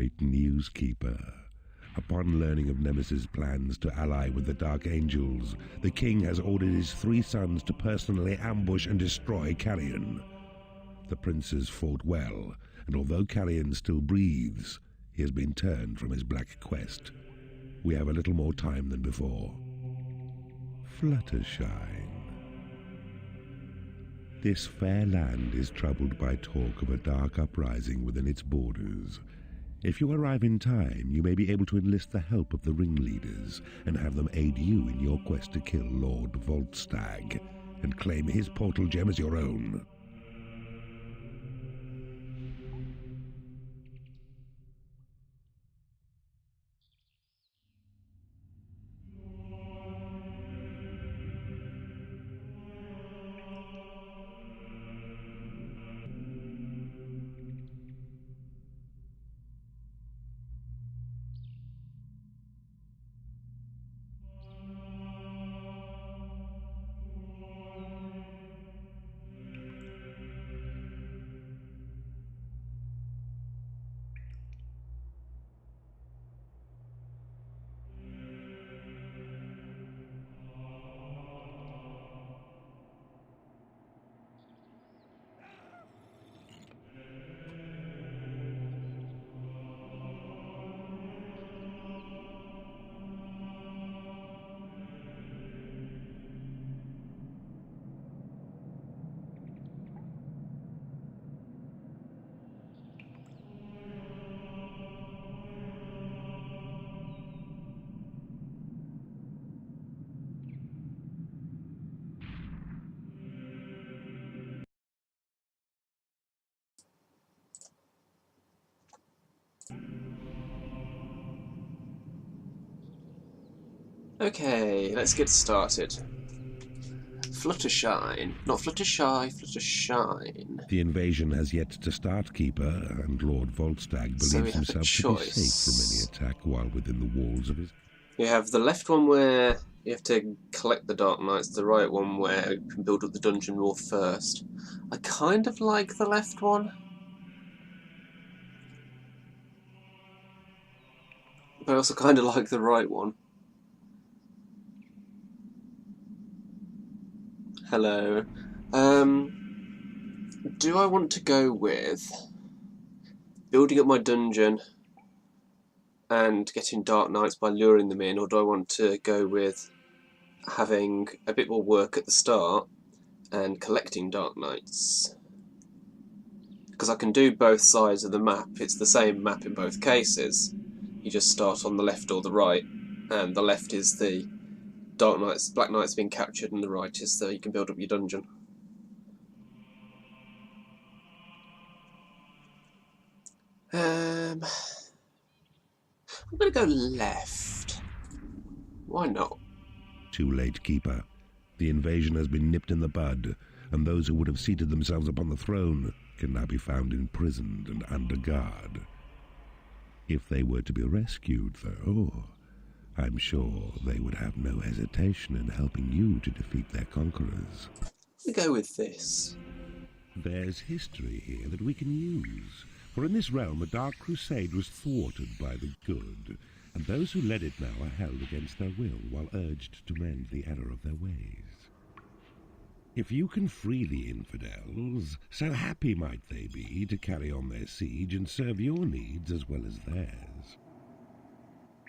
Great news, Keeper. Upon learning of Nemesis' plans to ally with the Dark Angels, the king has ordered his 3 sons to personally ambush and destroy Carrion. The princes fought well, and although Carrion still breathes, he has been turned from his black quest. We have a little more time than before. Fluttershy. This fair land is troubled by talk of a dark uprising within its borders. If you arrive in time, you may be able to enlist the help of the ringleaders and have them aid you in your quest to kill Lord Voltstag and claim his portal gem as your own. Okay, let's get started. Fluttershy. Not Fluttershy, Fluttershine. The invasion has yet to start, Keeper, and Lord Voltstag believes himself to be safe from any attack while within the walls of his... You have the left one where you have to collect the Dark Knights, the right one where you can build up the dungeon wall first. I kind of like the left one, but I also kind of like the right one. Hello. Do I want to go with building up my dungeon and getting Dark Knights by luring them in, or do I want to go with having a bit more work at the start and collecting Dark Knights? Because I can do both sides of the map. It's the same map in both cases. You just start on the left or the right, and the left is the Dark Knights, Black Knights being captured, and the right is so you can build up your dungeon. I'm going to go left. Why not? Too late, Keeper. The invasion has been nipped in the bud, and those who would have seated themselves upon the throne can now be found imprisoned and under guard. If they were to be rescued, though, I'm sure they would have no hesitation in helping you to defeat their conquerors. We'll go with this. There's history here that we can use, for in this realm a dark crusade was thwarted by the good, and those who led it now are held against their will while urged to mend the error of their ways. If you can free the infidels, so happy might they be to carry on their siege and serve your needs as well as theirs.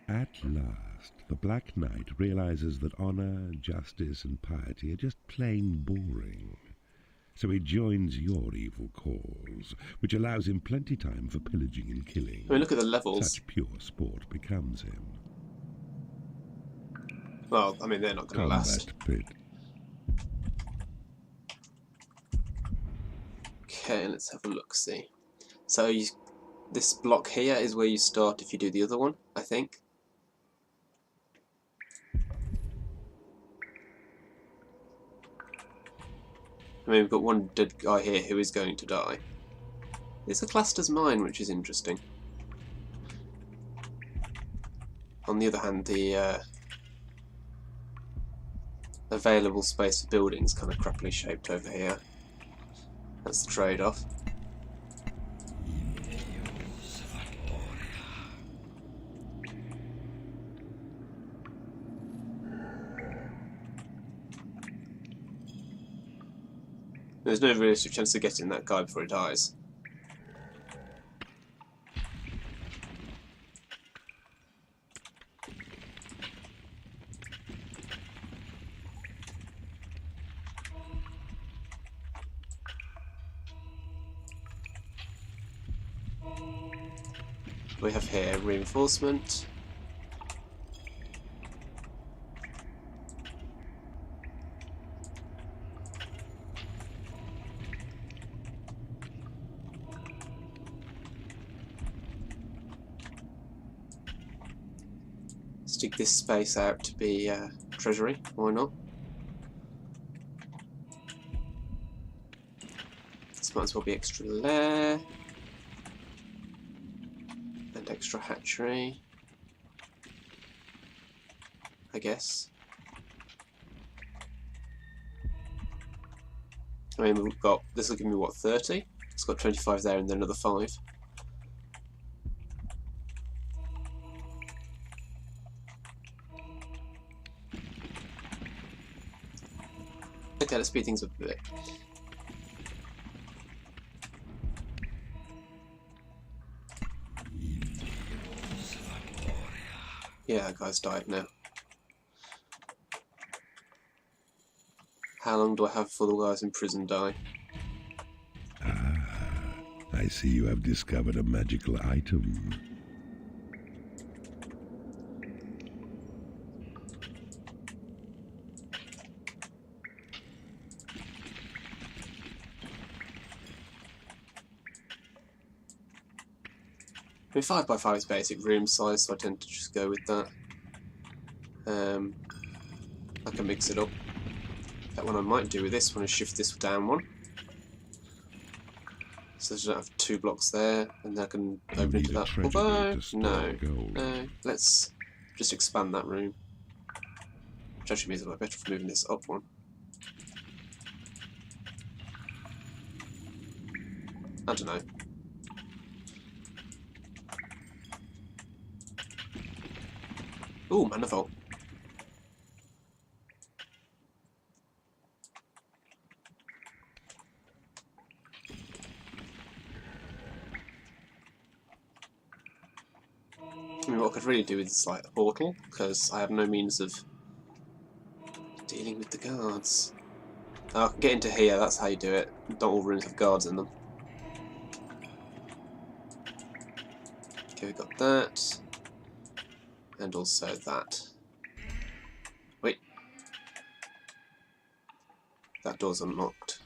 At last, the Black Knight realizes that honor, justice, and piety are just plain boring. So he joins your evil cause, which allows him plenty time for pillaging and killing. I mean, look at the levels. Such pure sport becomes him. Well, I mean, they're not going to last. Pit. Okay, let's have a look-see. So this block here is where you start if you do the other one, I think. I mean, we've got one dead guy here who is going to die. It's a classed as mine, which is interesting. On the other hand, the available space for buildings kind of crappily shaped over here. That's the trade-off. There's no realistic chance of getting that guy before he dies. We have here reinforcement. Stick this space out to be treasury, why not? This might as well be extra lair. And extra hatchery, I guess. I mean, we've got, this will give me what, 30? It's got 25 there and then another 5. Okay, let's speed things up a bit. Yeah, that guy's died now. How long do I have before the guys in prison die? Ah, I see you have discovered a magical item. I mean, 5x5 is basic room size, so I tend to just go with that. I can mix it up. That one I might do with this one is shift this down one. So I don't have 2 blocks there, and I can open into that. Although, no, let's just expand that room. Which actually means I'm better for moving this up one. I don't know. Ooh, manifold. I mean, what I could really do is like a portal, because I have no means of dealing with the guards. Oh, I can get into here, that's how you do it. Not all rooms have guards in them. Okay, we've got that. And also that. Wait. That door's unlocked.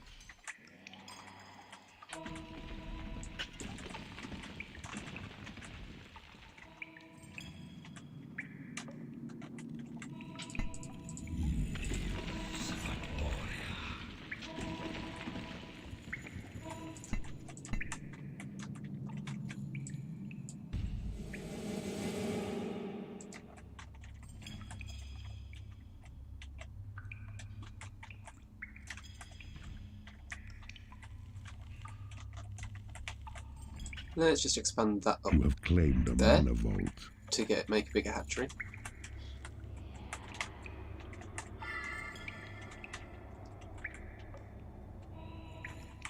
Let's just expand that up You have claimed a there mana vault. to make a bigger hatchery.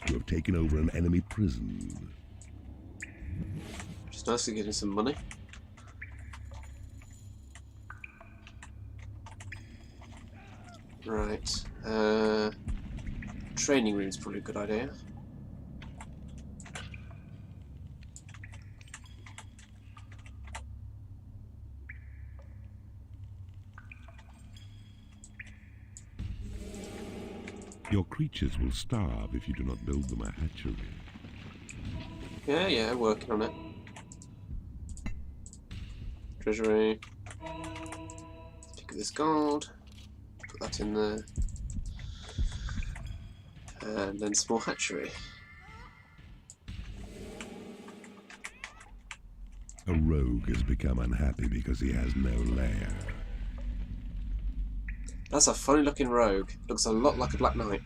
You have taken over an enemy prison. Just nicely getting some money. Right. Training room's probably a good idea. Your creatures will starve if you do not build them a hatchery. Yeah, working on it. Treasury. Pick up this gold. Put that in there. And then small hatchery. A rogue has become unhappy because he has no lair. That's a funny looking rogue. Looks a lot like a Black Knight.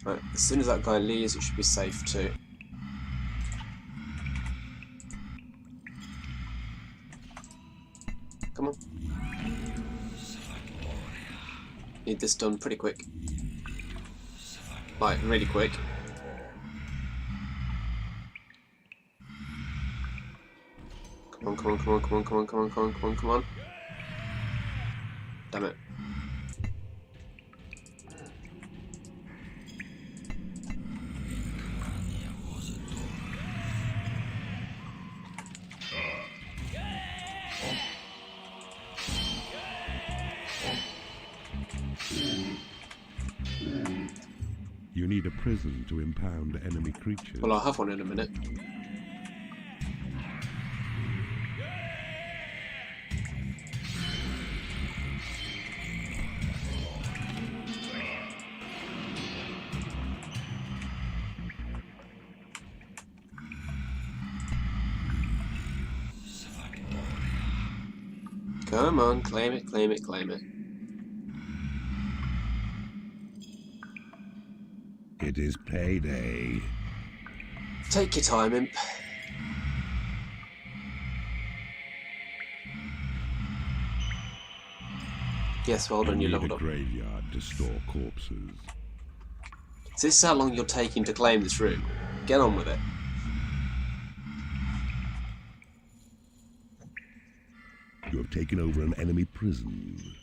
Right, as soon as that guy leaves, it should be safe too. Come on. Need this done pretty quick. Like, really quick. Come on, come on, come on, come on, come on, come on, come on, come on, come on. Damn it. You need a prison to impound enemy creatures. Well, I'll have one in a minute. Come on, claim it, claim it, claim it. It is payday. Take your time, imp. Yes, well done, you need leveled a up. graveyard to store corpses. Is this how long you're taking to claim this room? Get on with it. You have taken over an enemy prison.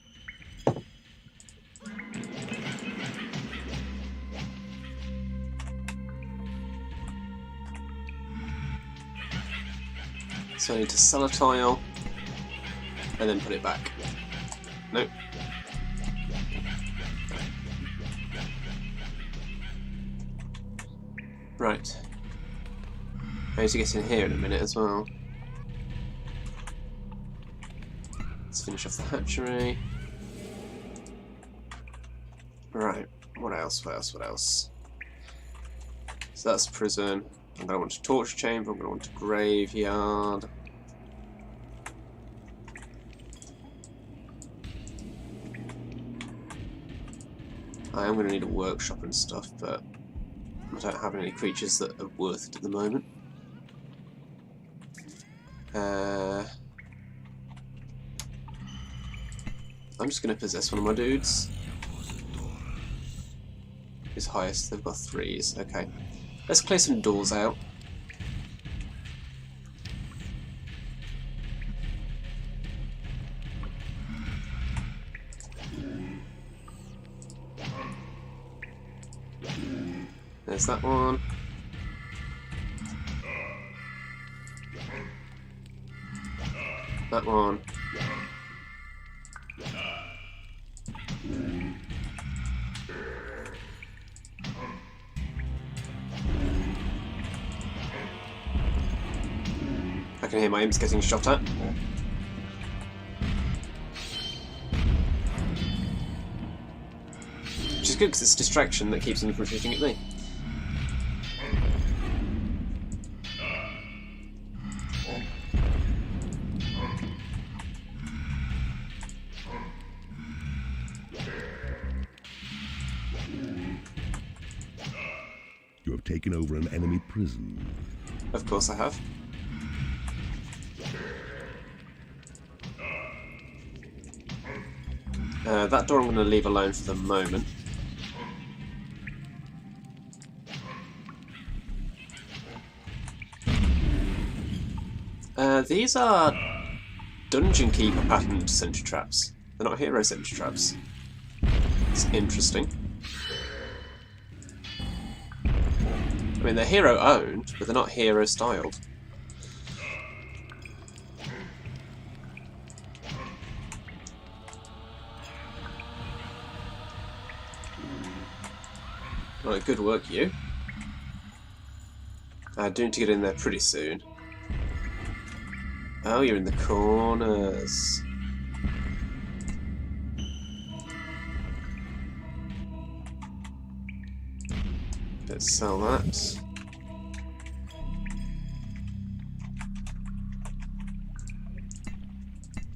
So I need to sell a tile and then put it back. Nope. Right. I need to get in here in a minute as well. Let's finish off the hatchery. Right. What else? What else? What else? So that's prison. I'm going to want a torture chamber. I'm going to want a graveyard. I am going to need a workshop and stuff, but I don't have any creatures that are worth it at the moment. I'm just going to possess one of my dudes. His highest, they've got 3s. Okay. Let's clear some doors out. There's that one. That one. I can hear my imps getting shot at. Which is good because it's a distraction that keeps them from shooting at me. You have taken over an enemy prison. Of course I have. That door I'm going to leave alone for the moment. These are dungeon keeper patterned sentry traps. They're not hero sentry traps. It's interesting. I mean, they're hero owned, but they're not hero styled. Right, good work, you. I do need to get in there pretty soon. Oh, you're in the corners. Let's sell that.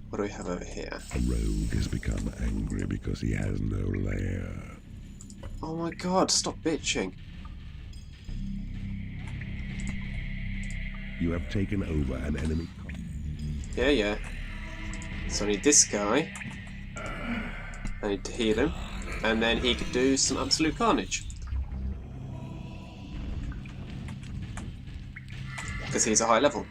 What do we have over here? A rogue has become angry because he has no lair. Oh my god, stop bitching. You have taken over an enemy. Yeah. So I need this guy. I need to heal him. And then he could do some absolute carnage. Because he's a high level.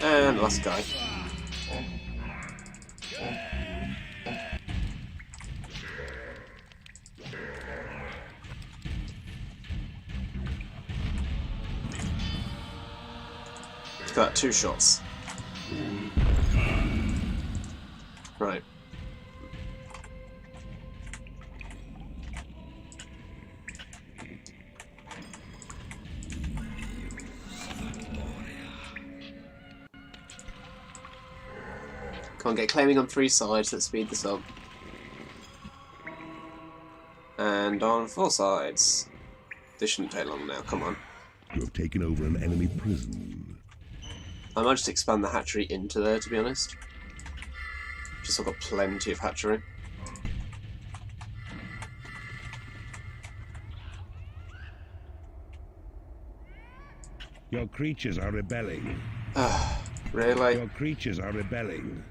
And last guy. Got 2 shots. Right. Can't get claiming on 3 sides, let's speed this up. And on 4 sides. This shouldn't take long now, come on. You have taken over an enemy prison. I might just expand the hatchery into there, to be honest. Just I've got plenty of hatchery. Your creatures are rebelling. Really? Your creatures are rebelling.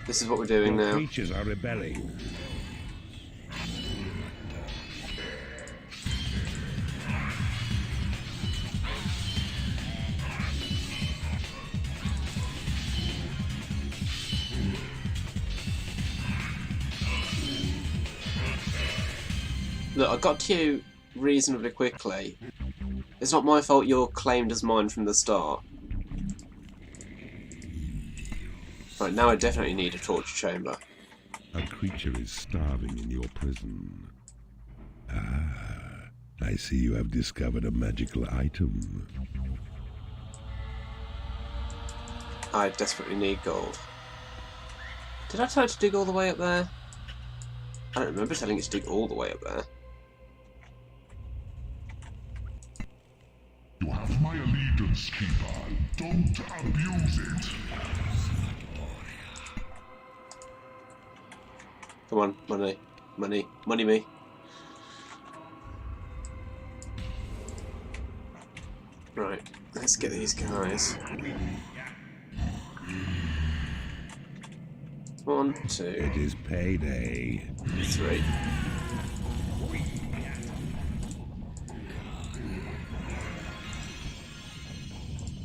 This is what we're doing Your now. creatures are rebelling. Look, I got to you reasonably quickly. It's not my fault you're claimed as mine from the start. Right, now I definitely need a torture chamber. A creature is starving in your prison. Ah, I see you have discovered a magical item. I desperately need gold. Did I tell you to dig all the way up there? I don't remember telling you to dig all the way up there. You have my allegiance, Keeper. Don't abuse it. Come on, money. Money. Money me. Right, let's get these guys. 1, 2, It is payday. 3.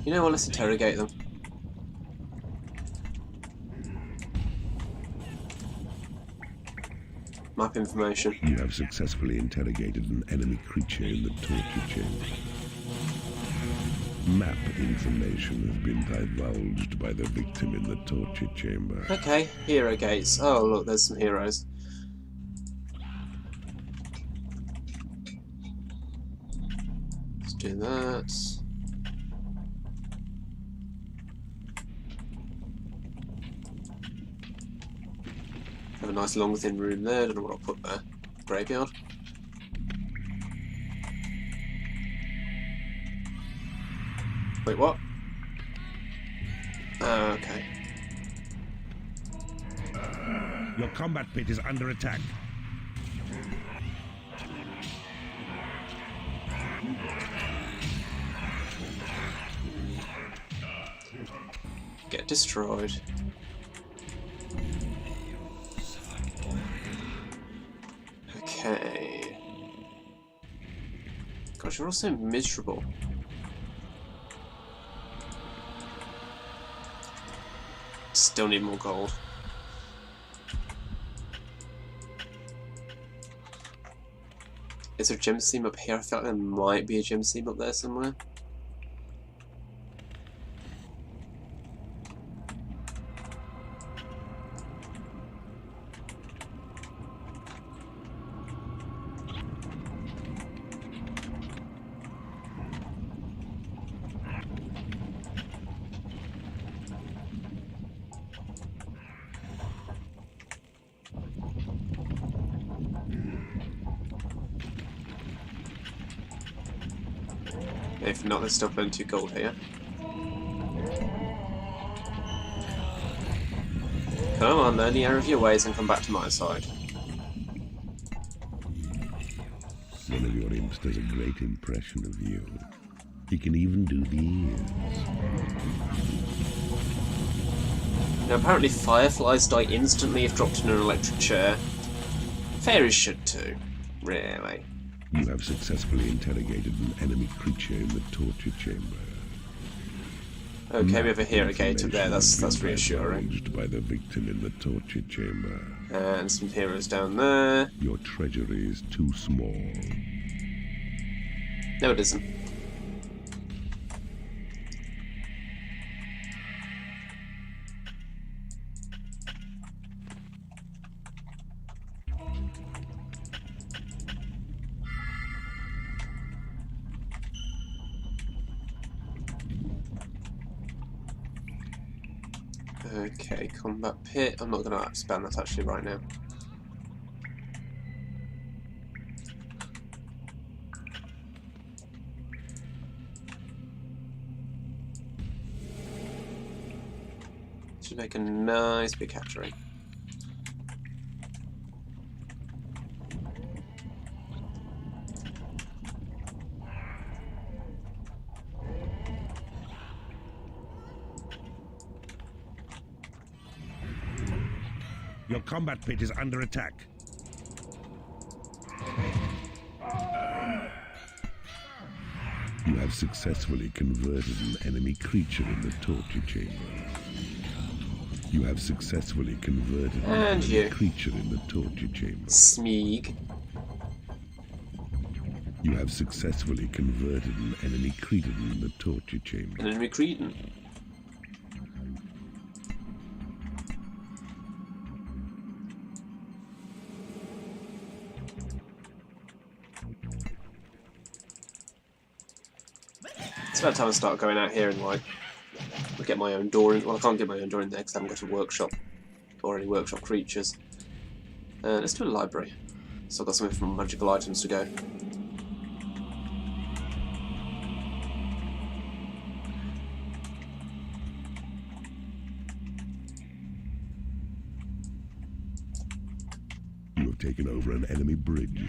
You know what, let's interrogate them. Map information. You have successfully interrogated an enemy creature in the torture chamber. Map information has been divulged by the victim in the torture chamber. Okay, hero gates. Oh look, there's some heroes. Let's do that. Have a nice long thin room there, don't know what I'll put there. Graveyard. Wait, what? Okay. Your combat pit is under attack. Get destroyed. Okay. Gosh, you're all so miserable. Still need more gold. Is there a gem seam up here? I feel like there might be a gem seam up there somewhere. If not, there's still plenty of gold here. Come on, learn the error of your ways and come back to my side. One of your imps does a great impression of you. He can even do the ears. Now apparently fireflies die instantly if dropped in an electric chair. Fairies should too, really. You have successfully interrogated an enemy creature in the torture chamber. Okay, we have a hero gate up there, that's reassuring. Divulged by the victim in the torture chamber. And some heroes down there. Your treasury is too small. No, it isn't. Okay, combat pit. I'm not going to expand that actually right now. Should make a nice big hatchery. Your combat pit is under attack. You have successfully converted an enemy creature in the torture chamber. You have successfully converted an enemy creature in the torture chamber. Smeeg. You have successfully converted an enemy cretin in the torture chamber. An enemy cretin. It's about time I start going out here and like get my own door in. Well, I can't get my own door in there because I haven't got a workshop or any workshop creatures. Let's do a library. So I've got some different magical items to go. You have taken over an enemy bridge.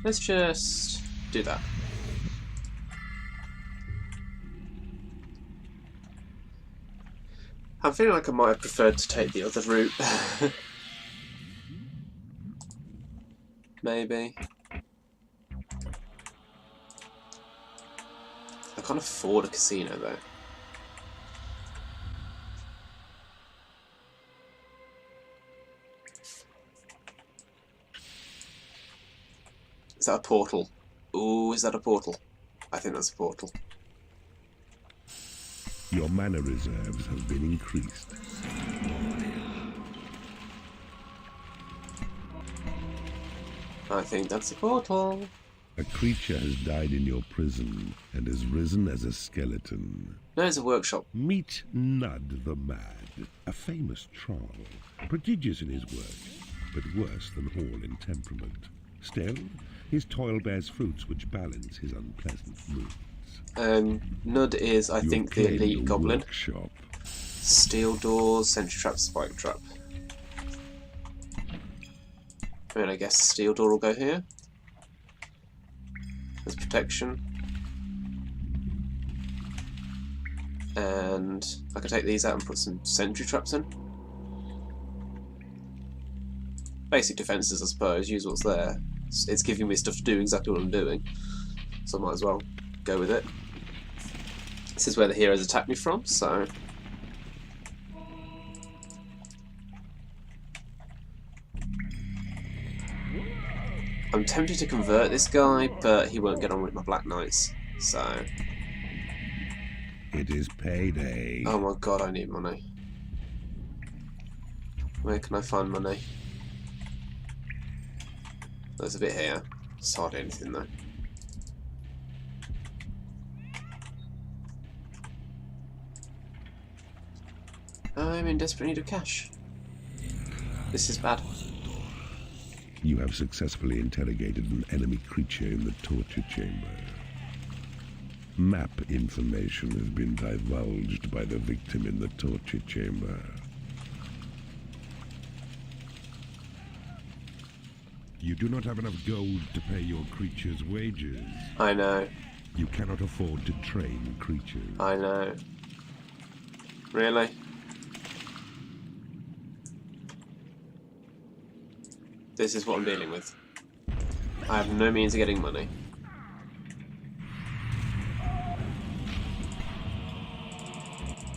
Let's just do that. I'm feeling like I might have preferred to take the other route. Maybe. I can't afford a casino though. Is that a portal? Ooh, is that a portal? I think that's a portal. Your mana reserves have been increased. I think that's a portal. A creature has died in your prison and has risen as a skeleton. No, it's a workshop. Meet Nud the Mad, a famous troll, prodigious in his work, but worse than all in temperament. Still, his toil bears fruits which balance his unpleasant moods. Nud is, I think, the elite goblin. Workshop. Steel doors, sentry trap, spike trap. And I guess steel door will go here. As protection. And I could take these out and put some sentry traps in. Basic defences, I suppose. Use what's there. It's giving me stuff to do exactly what I'm doing. So I might as well go with it. This is where the heroes attack me from, so... I'm tempted to convert this guy, but he won't get on with my Black Knights, so... It is payday. Oh my god, I need money. Where can I find money? There's a bit here. It's hardly anything though. I'm in desperate need of cash. This is bad. You have successfully interrogated an enemy creature in the torture chamber. Map information has been divulged by the victim in the torture chamber. You do not have enough gold to pay your creature's wages. I know. You cannot afford to train creatures. I know. Really? This is what I'm dealing with. I have no means of getting money.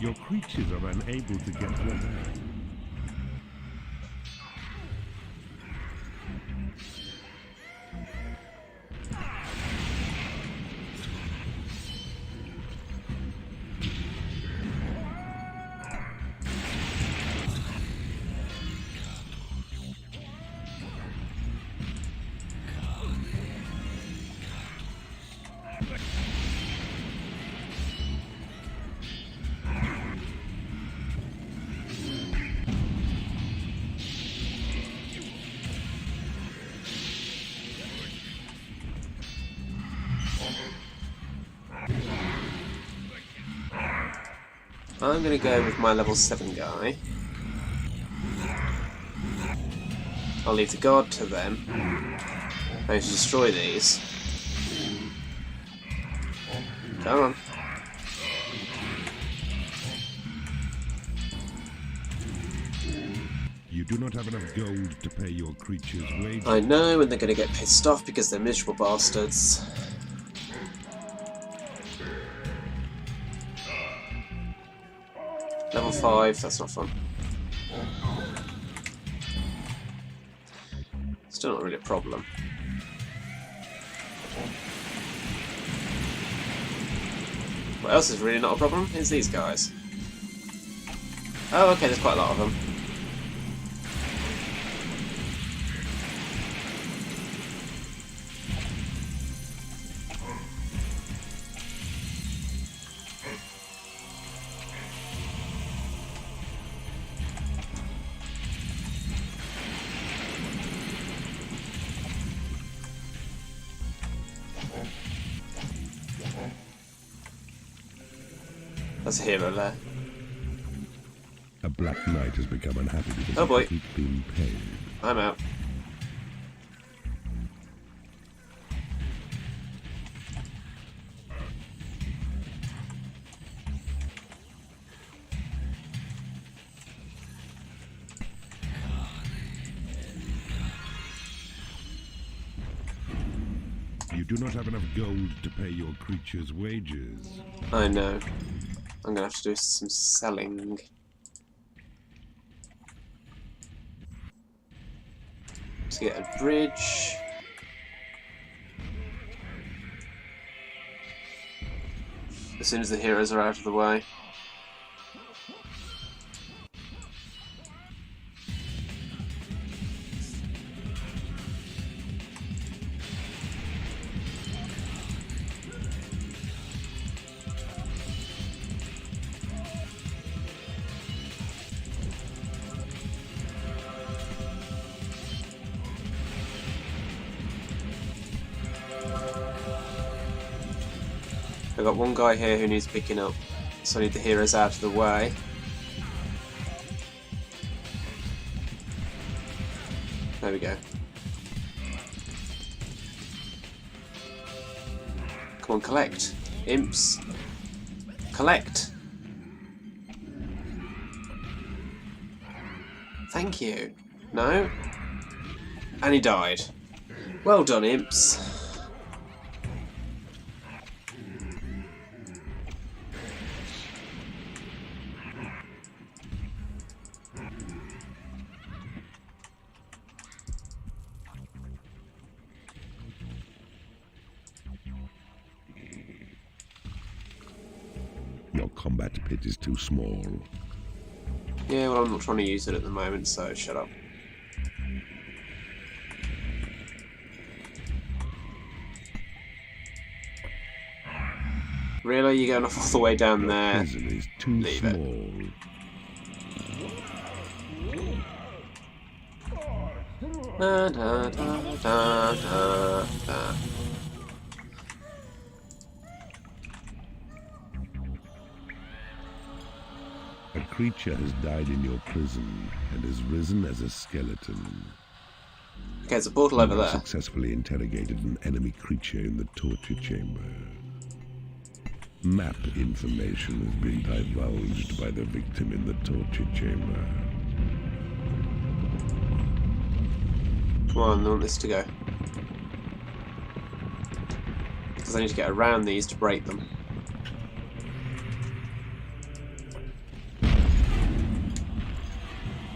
Your creatures are unable to get away. I'm going to go with my level 7 guy. I'll leave the guard to them. I'm going to destroy these. Come on. You do not have enough gold to pay your creature's wages. I know, and they're going to get pissed off because they're miserable bastards. Level 5, that's not fun. Still not really a problem. What else is really not a problem is these guys. Oh, okay, there's quite a lot of them. That's a hero there. A Black Knight has become unhappy because Oh boy. he hasn't been paid. I'm out. You do not have enough gold to pay your creature's wages. I know. I'm gonna have to do some selling. To get a bridge. As soon as the heroes are out of the way. I've got one guy here who needs picking up, so I need the heroes out of the way. There we go. Come on, collect. Imps. Collect. Thank you. No? And he died. Well done, imps. Your combat pit is too small. Yeah, well, I'm not trying to use it at the moment, so shut up. Really? You're going off all the way down Your there? prison is too Leave small. Da, da, da, da, da, da. A creature has died in your prison and has risen as a skeleton. Okay, there's a portal over You have there. successfully interrogated an enemy creature in the torture chamber. Map information has been divulged by the victim in the torture chamber. Come on, I want this to go. Because I need to get around these to break them.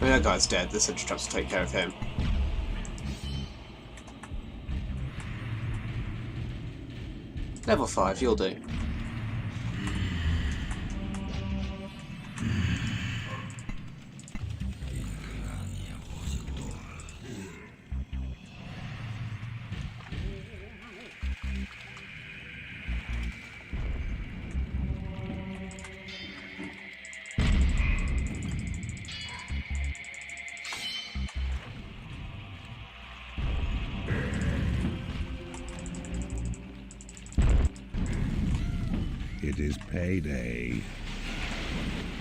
I mean, that guy's dead. This edge traps to take care of him. Level 5, you'll do. It is payday.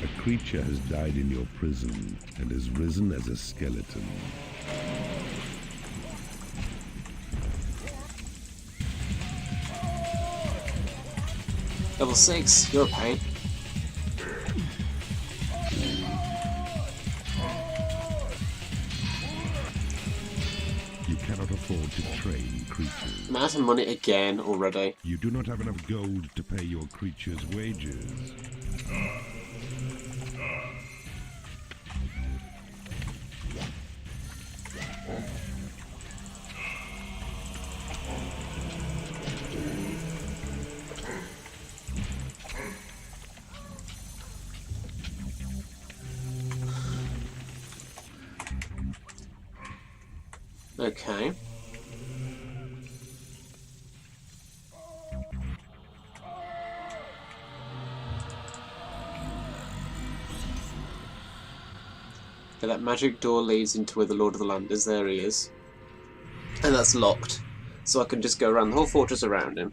A creature has died in your prison and has risen as a skeleton. Level 6, you're a pain. You cannot afford to train creatures. I'm out of money again already. You do not have enough gold to pay your creature's wages. Okay. Okay, that magic door leads into where the Lord of the Land is. There he is. And that's locked. So I can just go around the whole fortress around him.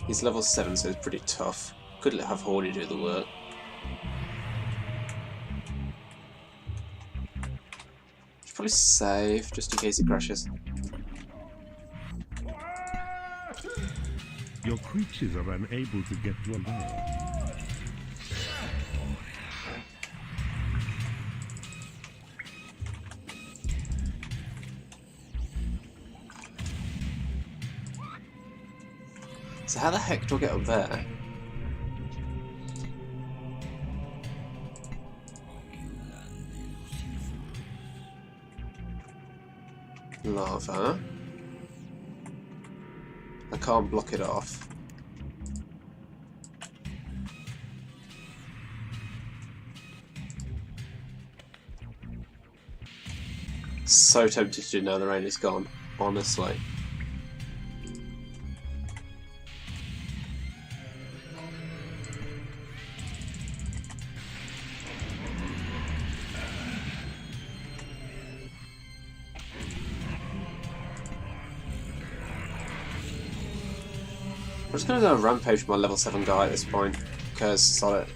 He's level 7, so it's pretty tough. Could have Horny do the work. Should probably save, just in case it crashes. Your creatures are unable to get to a lair. So how the heck do I get up there? Lava. I can't block it off. So tempted to do now the rain is gone, honestly. I'm just going to go rampage with my level 7 guy at this point, because solid.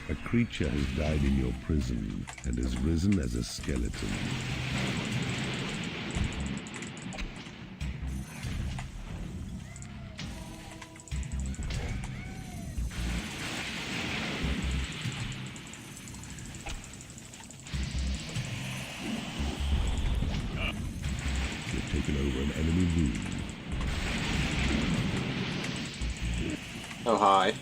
A creature has died in your prison and has risen as a skeleton. You've taken over an enemy room. Oh, hi.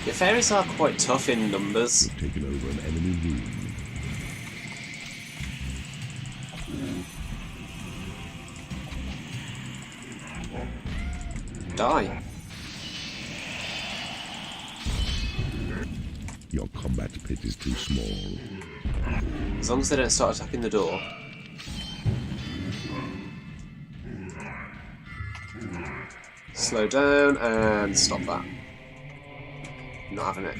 The fairies are quite tough in numbers. You've taken over an enemy room. Die. Your combat pit is too small. As long as they don't start attacking the door. Slow down and stop that. Not having it.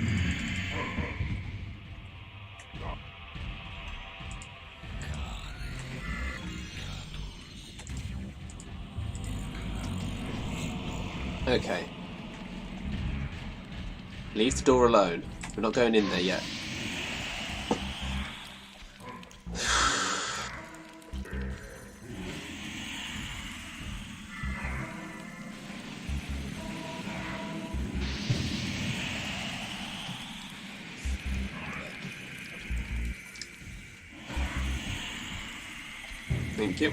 Okay. Leave the door alone. We're not going in there yet. Thank you.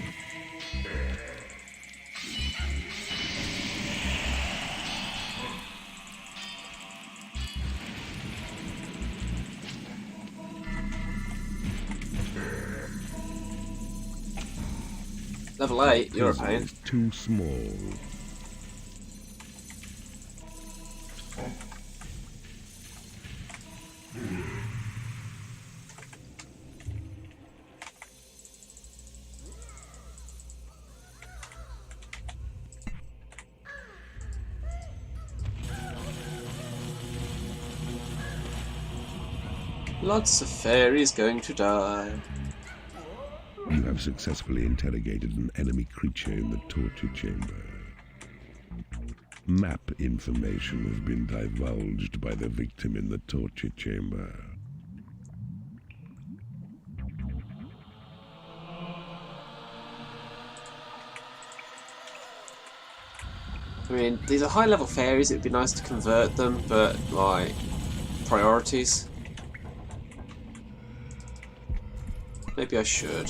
Level 8, you're a Prison pain. is too small. Lots of fairies going to die. You have successfully interrogated an enemy creature in the torture chamber. Map information has been divulged by the victim in the torture chamber. I mean, these are high-level fairies, it'd be nice to convert them, but, like, priorities. Maybe I should.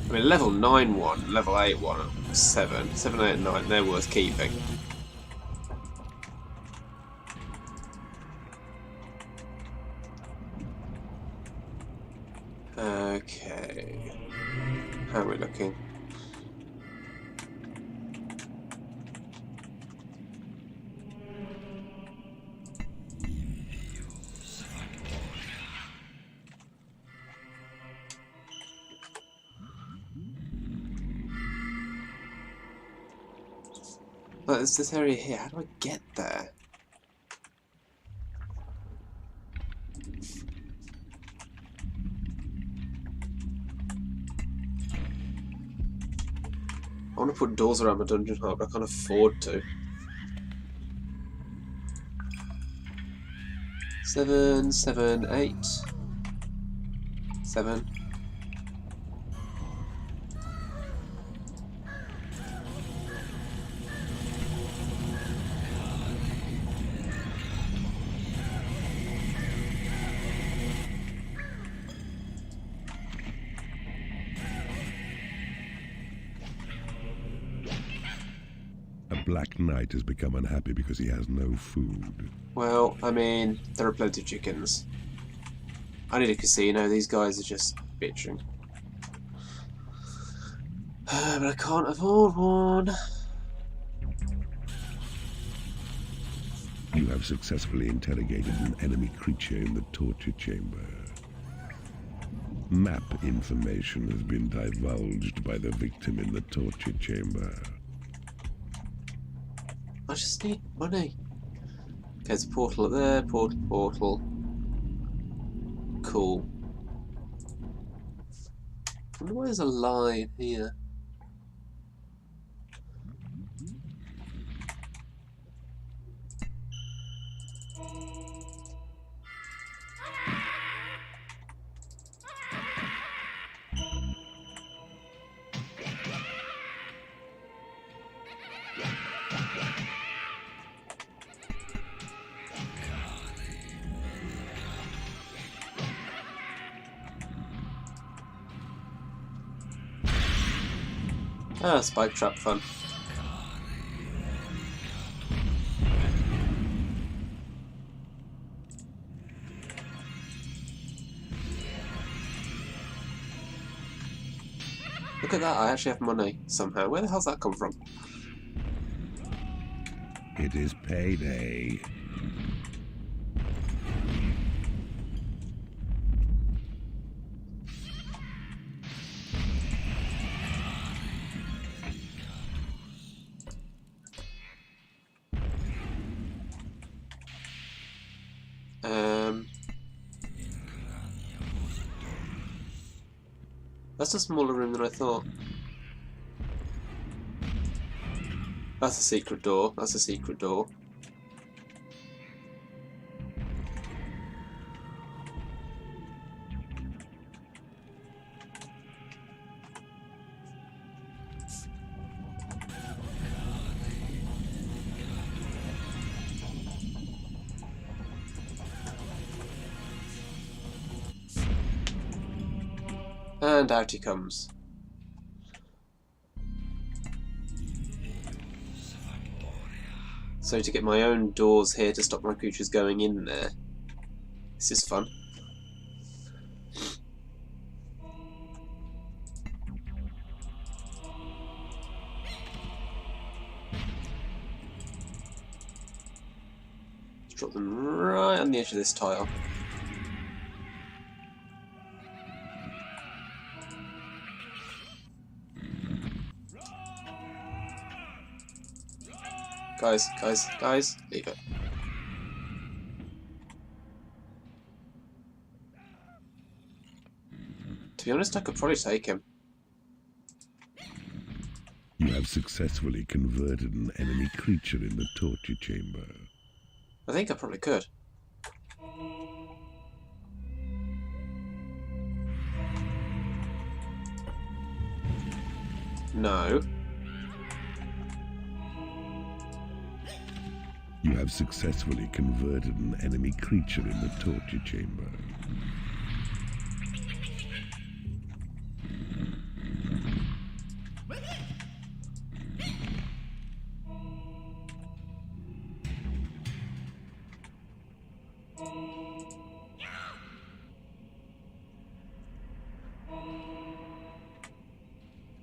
I mean, level 9 one, level 8 one, 7. 7, 8, and 9, they're worth keeping. Okay. How are we looking? But there's this area here. How do I get there? I want to put doors around my dungeon hub, but I can't afford to. 7, 7, 8. 7. Black Knight has become unhappy because he has no food. Well, I mean, there are plenty of chickens. I need a casino, these guys are just bitching. But I can't afford one. You have successfully interrogated an enemy creature in the torture chamber. Map information has been divulged by the victim in the torture chamber. I just need money. Okay, there's a portal up there, portal. Cool. I wonder why there's a line here. Ah, spike trap fun. Look at that, I actually have money somehow. Where the hell's that come from? It is payday. That's a smaller room than I thought. That's a secret door. That's a secret door. And out he comes. So to get my own doors here to stop my creatures going in there. This is fun. Let's drop them right on the edge of this tile. Guys, leave it. To be honest, I could probably take him. You have successfully converted an enemy creature in the torture chamber. I think I probably could. No. You have successfully converted an enemy creature in the torture chamber.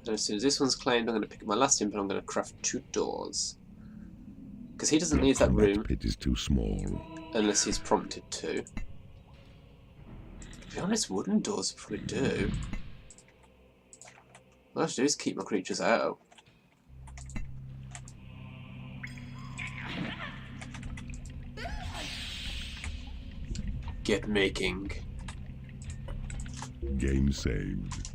And as soon as this one's claimed, I'm going to pick up my last imp and I'm going to craft 2 doors. Because he doesn't leave that room Pit is too small. unless he's prompted to. To be honest, wooden doors probably do. All I have to do is keep my creatures out. Get making. Game saved.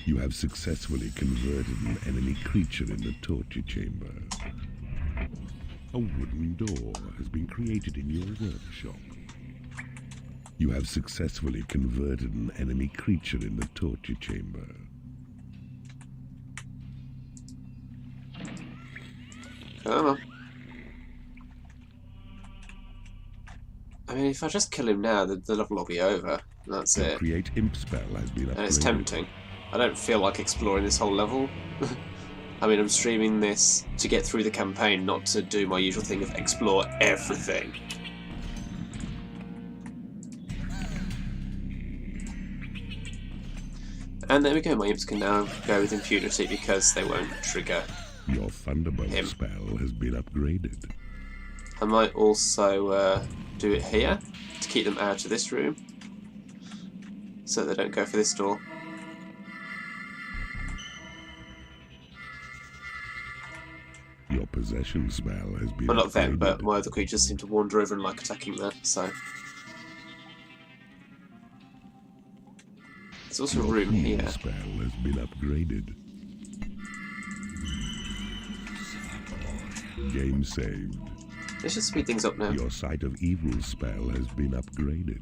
You have successfully converted an enemy creature in the torture chamber. A wooden door has been created in your workshop. You have successfully converted an enemy creature in the torture chamber. Come on. I mean, if I just kill him now, the level will be over. That's it. Create imp spell has been upgraded. And it's tempting. I don't feel like exploring this whole level. I mean, I'm streaming this to get through the campaign, not to do my usual thing of explore everything. And there we go, my imps can now go with impunity because they won't trigger Your Thunderbolt him. spell has been upgraded. I might also do it here to keep them out of this room so they don't go for this door. Your possession spell has been Well, not them, upgraded. but my other creatures seem to wander over and like attacking that, so... There's also a room Heal here. spell has been upgraded. Game saved. Let's just speed things up now. Your Sight of Evil spell has been upgraded.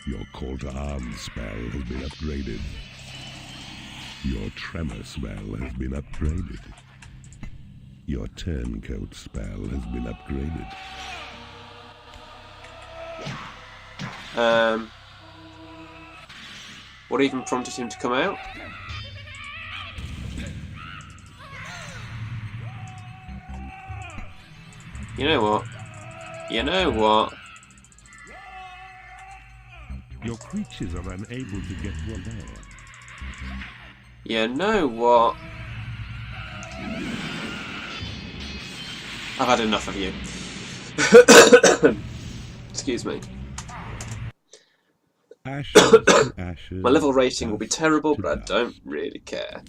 Your Call to Arms spell has been upgraded. Your Tremor spell has been upgraded. Your Turncoat spell has been upgraded. What even prompted him to come out? You know what? You know what? Your creatures are unable to get one there. You know what? I've had enough of you. Excuse me. Ashes to ashes. My level rating will be dust terrible, to but I dust. don't really care.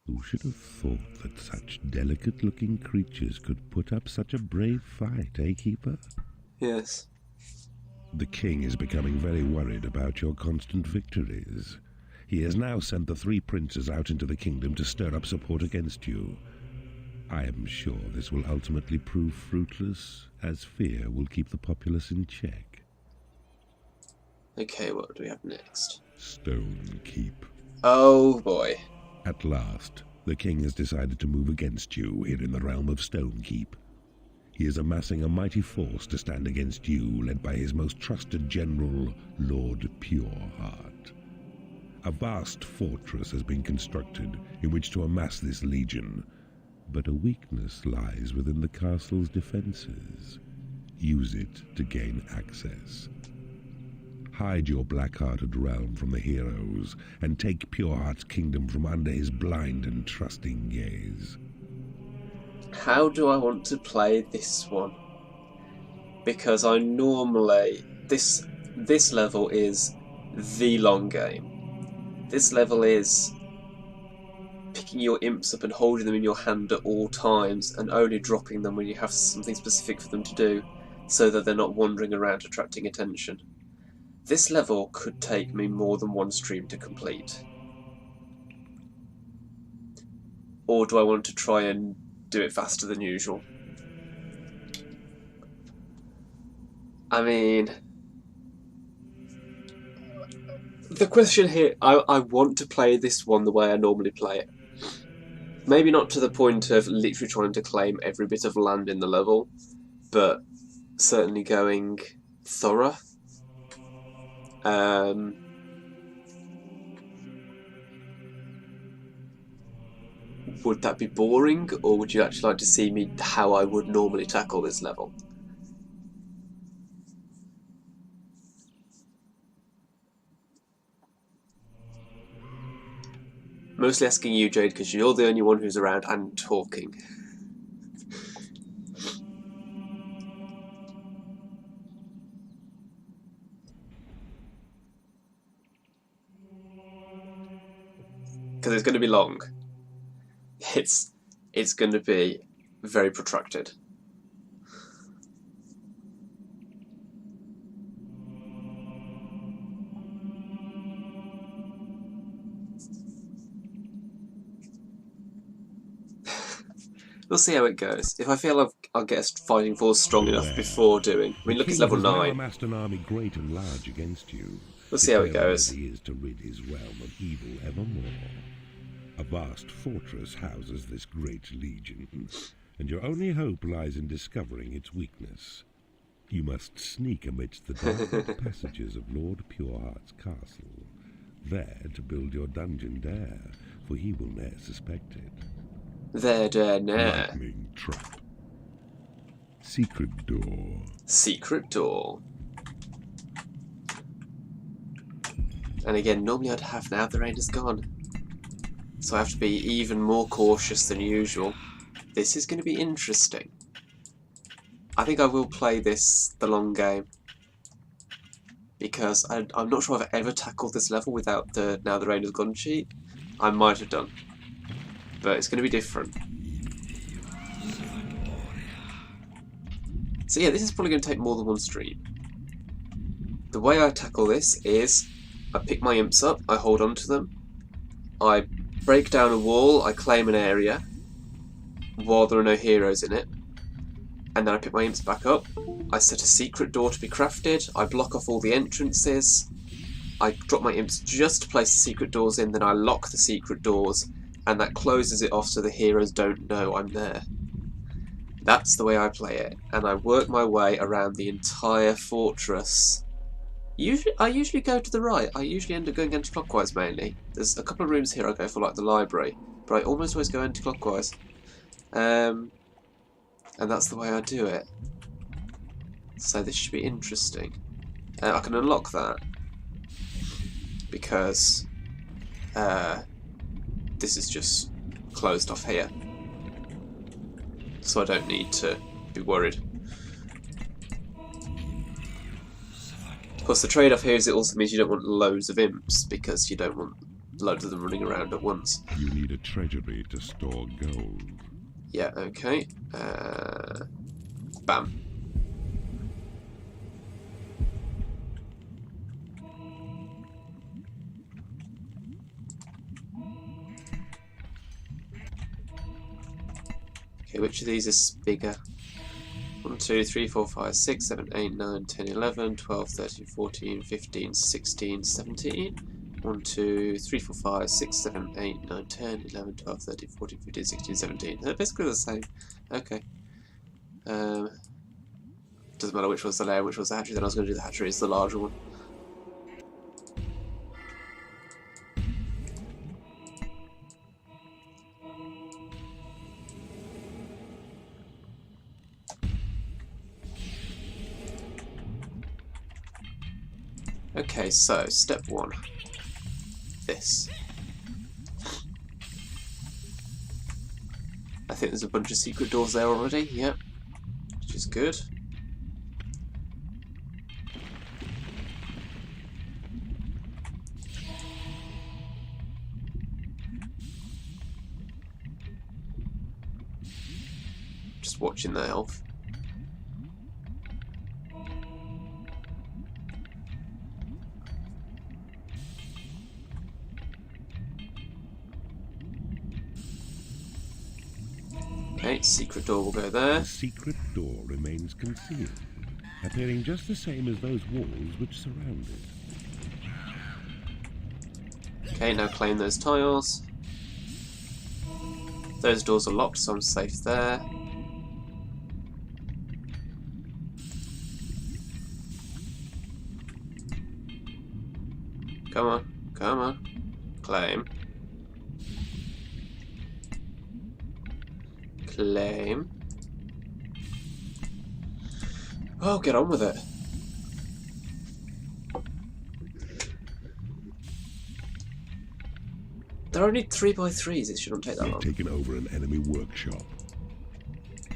Who should have thought that such delicate-looking creatures could put up such a brave fight, eh, Keeper? Yes. The king is becoming very worried about your constant victories. He has now sent the 3 princes out into the kingdom to stir up support against you. I am sure this will ultimately prove fruitless, as fear will keep the populace in check. Okay, what do we have next? Stone Keep. Oh boy. At last, the king has decided to move against you here in the realm of Stone Keep. He is amassing a mighty force to stand against you, led by his most trusted general, Lord Pureheart. A vast fortress has been constructed in which to amass this legion, but a weakness lies within the castle's defenses. Use it to gain access. Hide your black-hearted realm from the heroes, and take Pureheart's kingdom from under his blind and trusting gaze. How do I want to play this one? Because I normally... This level is the long game. This level is picking your imps up and holding them in your hand at all times, and only dropping them when you have something specific for them to do, so that they're not wandering around attracting attention. This level could take me more than 1 stream to complete. Or do I want to try and do it faster than usual? I mean... The question here, I want to play this one the way I normally play it. Maybe not to the point of literally trying to claim every bit of land in the level, but certainly going thorough. Would that be boring, or would you actually like to see me how I would normally tackle this level? Mostly asking you, Jade, because you're the only one who's around and talking. Because it's going to be long. It's going to be very protracted. We'll see how it goes. If I feel I'll get a fighting force strong enough before doing... I mean, look, it's level 9. Now amassed an army great and large against you. We'll see how it goes. He is to rid his realm of evil evermore. A vast fortress houses this great legion, and your only hope lies in discovering its weakness. You must sneak amidst the dark passages of Lord Pureheart's castle, there to build your dungeon there, for he will ne'er suspect it. There, ne'er. Lightning trap. Secret door. Secret door. And again, normally I'd have now the rain is gone. So I have to be even more cautious than usual. This is going to be interesting. I think I will play this the long game. Because I'm not sure I've ever tackled this level without the now the rain has gone cheat. I might have done. But it's going to be different. So yeah, this is probably going to take more than 1 stream. The way I tackle this is I pick my imps up, I hold on to them, I break down a wall, I claim an area while there are no heroes in it, and then I pick my imps back up, I set a secret door to be crafted, I block off all the entrances, I drop my imps just to place the secret doors in, then I lock the secret doors, and that closes it off so the heroes don't know I'm there. That's the way I play it, and I work my way around the entire fortress. I usually go to the right. I usually end up going anti-clockwise mainly. There's a couple of rooms here I go for, like the library, but I almost always go anti-clockwise. And that's the way I do it. So this should be interesting. I can unlock that because this is just closed off here, so I don't need to be worried. Of course, the trade-off here is it also means you don't want loads of imps, because you don't want loads of them running around at once. You need a treasury to store gold. Yeah, okay. Bam. Okay, which of these is bigger? 1, 2, 3, 4, 5, 6, 7, 8, 9, 10, 11, 12, 13, 14, 15, 16, 17. 1, 2, 3, 4, 5, 6, 7, 8, 9, 10, 11, 12, 13, 14, 15, 16, 17. They're basically the same. Okay. Doesn't matter which was the layer, which was the hatchery, then I was going to do the hatchery as the larger one. Okay, so step 1. This. I think there's a bunch of secret doors there already, yep. Which is good. Just watching the health. Okay, secret door will go there. The secret door remains concealed, appearing just the same as those walls which surround it. Okay, now claim those tiles. Those doors are locked, so I'm safe there. Come on, come on. Claim. Claim. Oh, get on with it. They're only 3x3s, it shouldn't take that We've long. taken over an enemy workshop.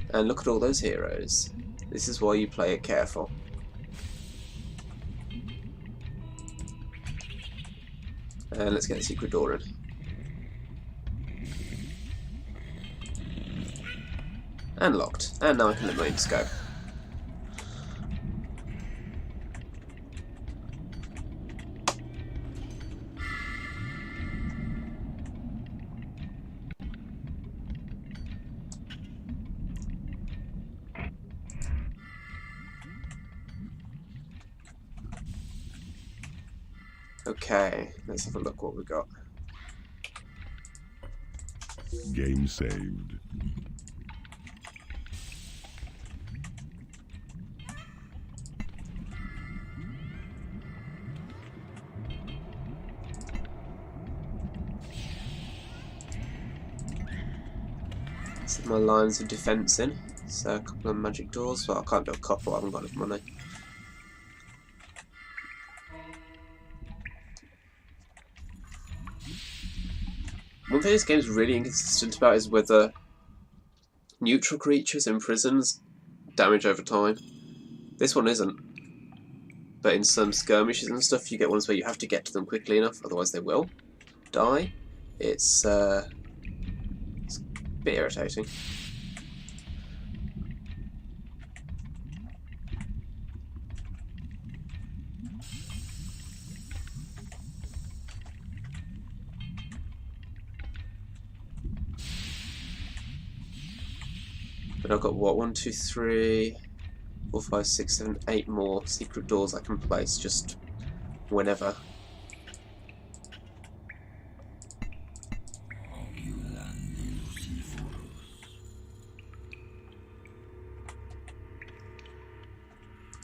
And look at all those heroes. This is why you play it careful. And let's get the secret door in. And locked. And now I can let my imps go. Okay, let's have a look what we got. Game saved. Set my lines of defence in. So a couple of magic doors, but I can't do a couple, I haven't got enough money. One thing this game is really inconsistent about is whether neutral creatures in prisons damage over time. This one isn't. But in some skirmishes and stuff, you get ones where you have to get to them quickly enough, otherwise they will die. It's a bit irritating. But I've got what, 1, 2, 3, 4, 5, 6, 7, 8 more secret doors I can place just whenever.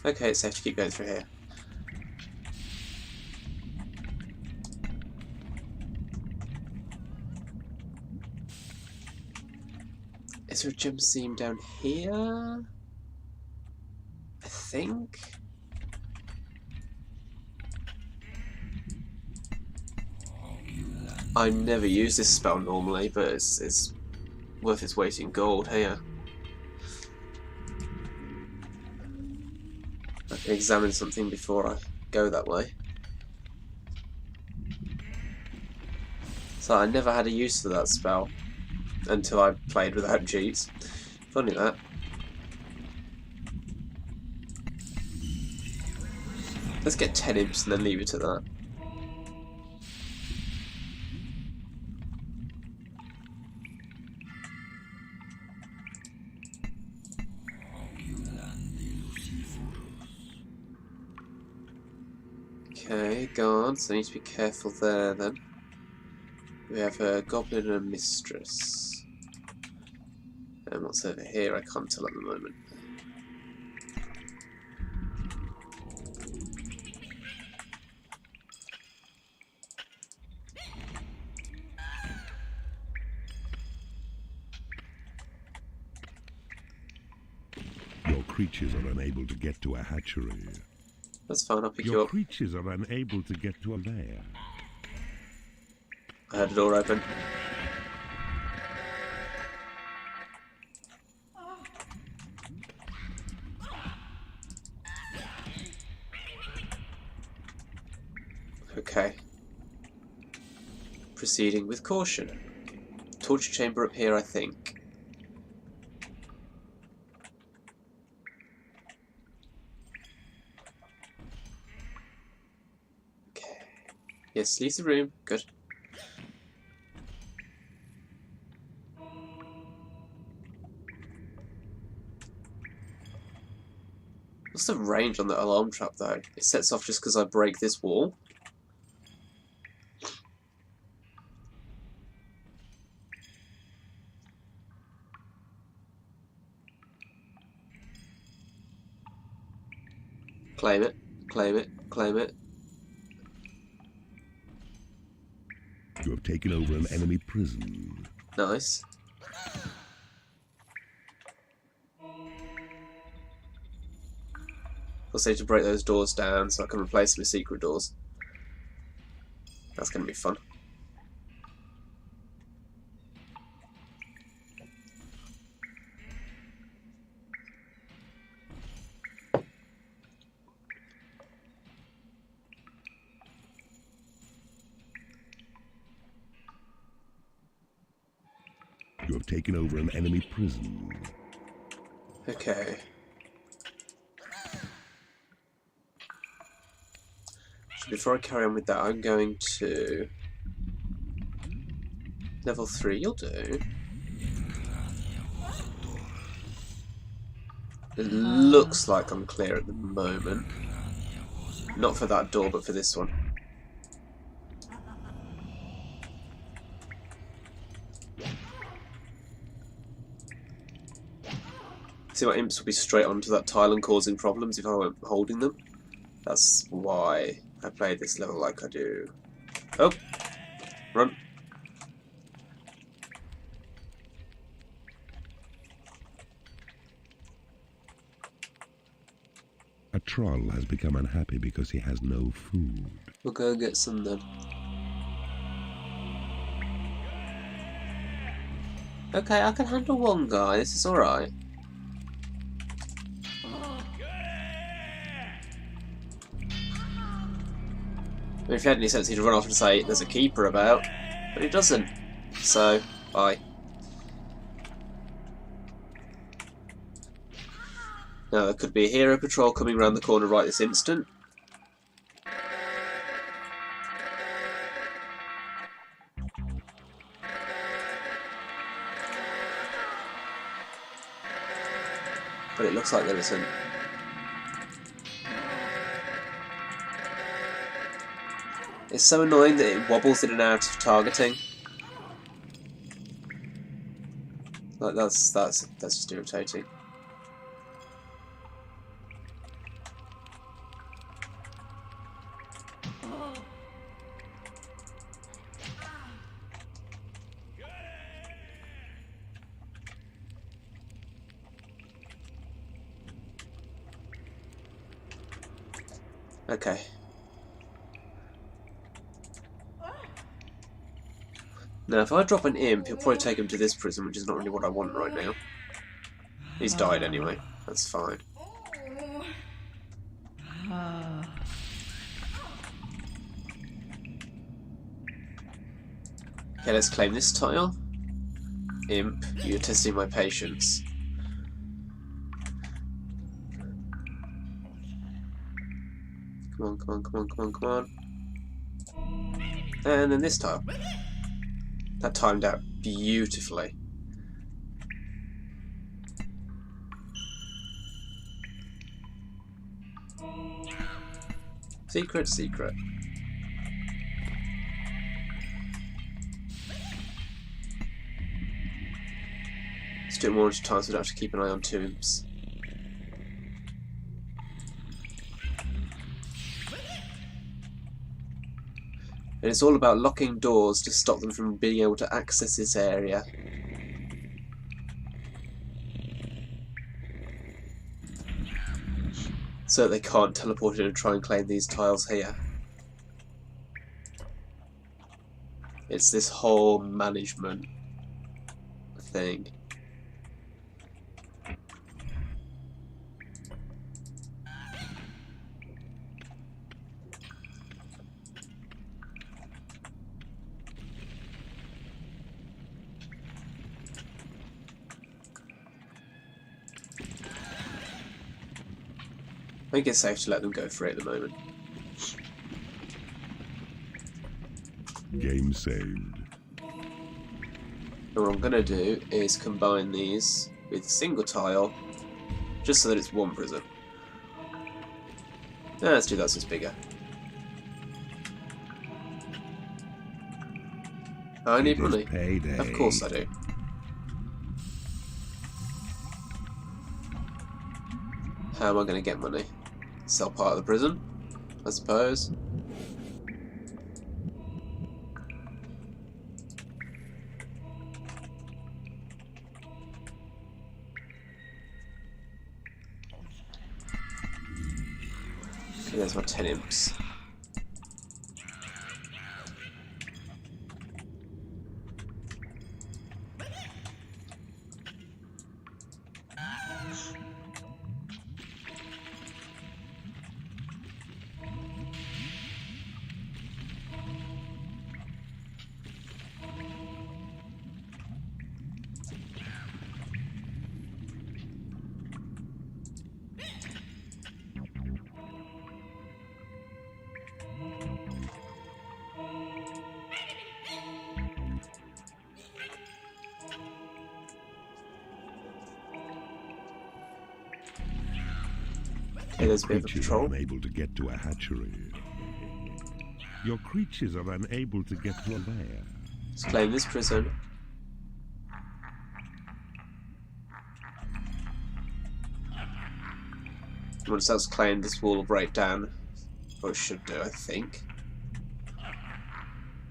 Okay, it's safe to keep going through here. Is there a gem seam down here? I think. I never use this spell normally, but it's worth its weight in gold here. I can examine something before I go that way. So I never had a use for that spell until I played without cheats. Funny that. Let's get 10 imps and then leave it at that. Okay, guards. I need to be careful there then. We have a goblin and a mistress. And what's over here? I can't tell at the moment. Your creatures are unable to get to a hatchery. That's fine, I'll pick you Your up. creatures are unable to get to a lair. I heard a door open. Okay. Proceeding with caution. Torture chamber up here, I think. Okay. Yes, leave the room. Good. What's the range on that alarm trap, though? It sets off just because I break this wall. Claim it, claim it, claim it. You have taken over an enemy prison. Nice. Also need to break those doors down so I can replace them with secret doors. That's going to be fun. You have taken over an enemy prison. Okay. So before I carry on with that, I'm going to... Level 3, you'll do. It looks like I'm clear at the moment. Not for that door, but for this one. See, my imps will be straight onto that tile and causing problems if I weren't holding them. That's why I play this level like I do. Oh! Run! A troll has become unhappy because he has no food. We'll go and get some then. Okay, I can handle one guy, this is alright. I mean, if he had any sense, he'd run off and say, there's a keeper about. But he doesn't. So, bye. Now, there could be a hero patrol coming around the corner right this instant. But it looks like there isn't. It's so annoying that it wobbles in and out of targeting. Like that's just irritating. Okay. Now, if I drop an imp, he'll probably take him to this prison, which is not really what I want right now. He's died anyway. That's fine. Okay, let's claim this tile. Imp, you're testing my patience. Come on, come on, come on, come on, come on. And then this tile. That timed out beautifully. Secret, secret. Let's do it more at a time so we don't have to keep an eye on tombs. And it's all about locking doors to stop them from being able to access this area. So that they can't teleport in and try and claim these tiles here. It's this whole management thing. I think it's safe to let them go for it at the moment. Game saved. And what I'm going to do is combine these with a single tile, just so that it's one prison. Let's do that so it's bigger. I need money. Payday. Of course I do. How am I going to get money? Sell part of the prison, I suppose. Okay, there's my 10 imps. Okay, there's a bit of a Creatures patrol. are unable to get to a hatchery. Your creatures are unable to get to a lair. Let's claim this prison. Once that's claimed, this wall will break down. Or it should do, I think.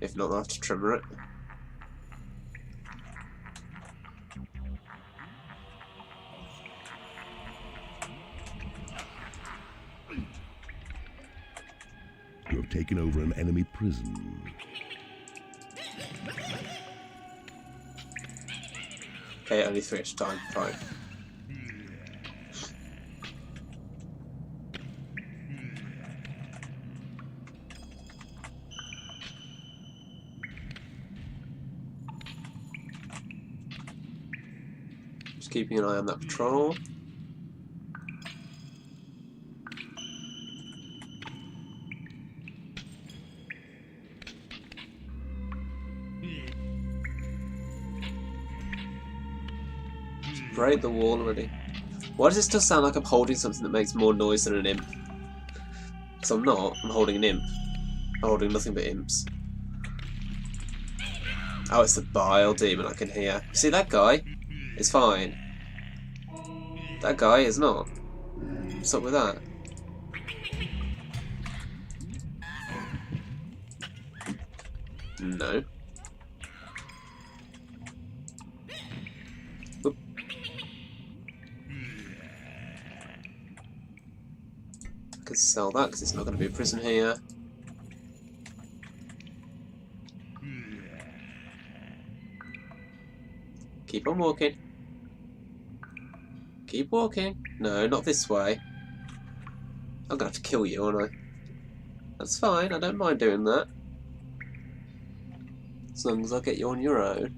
If not, I'll have to trimmer it. You have taken over an enemy prison. Okay, only 3 at a time. Fine. Just keeping an eye on that patrol. Break the wall already. Why does it still sound like I'm holding something that makes more noise than an imp? Because I'm not. I'm holding an imp. I'm holding nothing but imps. Oh, it's the bile demon I can hear. See, that guy is fine. That guy is not. What's up with that? No. Oop. I could sell that because it's not going to be a prison here. Keep on walking. Keep walking. No, not this way. I'm going to have to kill you, aren't I? That's fine, I don't mind doing that. As long as I get you on your own.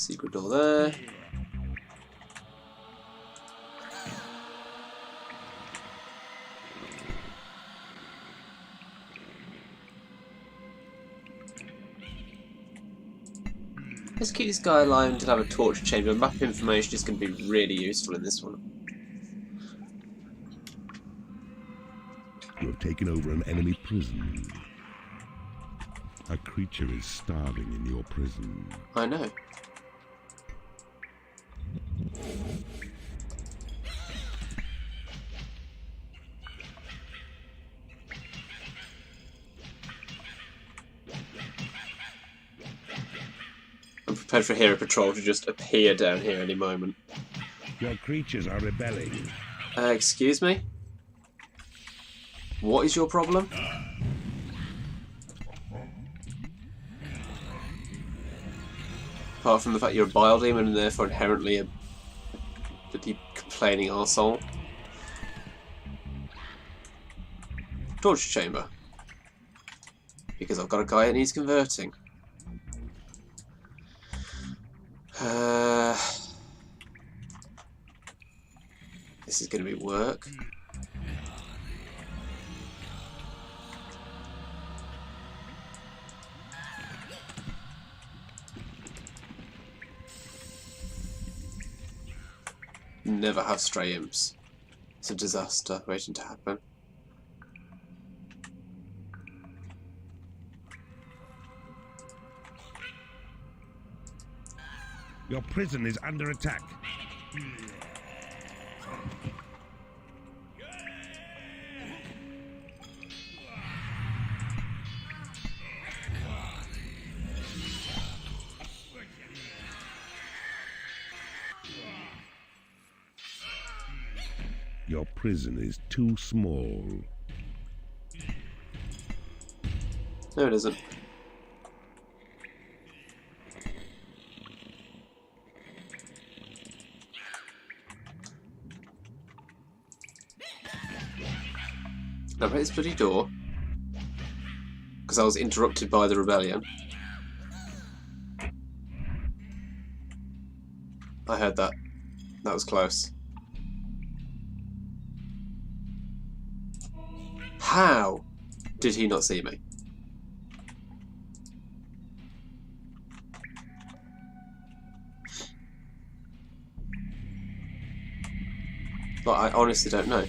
Secret door there. Let's keep this guy alive to have a torture chamber. Map information is going to be really useful in this one. You have taken over an enemy prison. A creature is starving in your prison. I know. I'm prepared for Hero Patrol to just appear down here any moment. Your creatures are rebelling. Excuse me? What is your problem? Apart from the fact you're a bile demon and therefore inherently a bloody complaining arsehole. Torture chamber. Because I've got a guy that needs converting. This is going to be work. Never have stray imps. It's a disaster waiting to happen. Your prison is under attack. Your prison is too small. No, it isn't. Can I break this bloody door? Because I was interrupted by the rebellion. I heard that. That was close. How did he not see me? But I honestly don't know.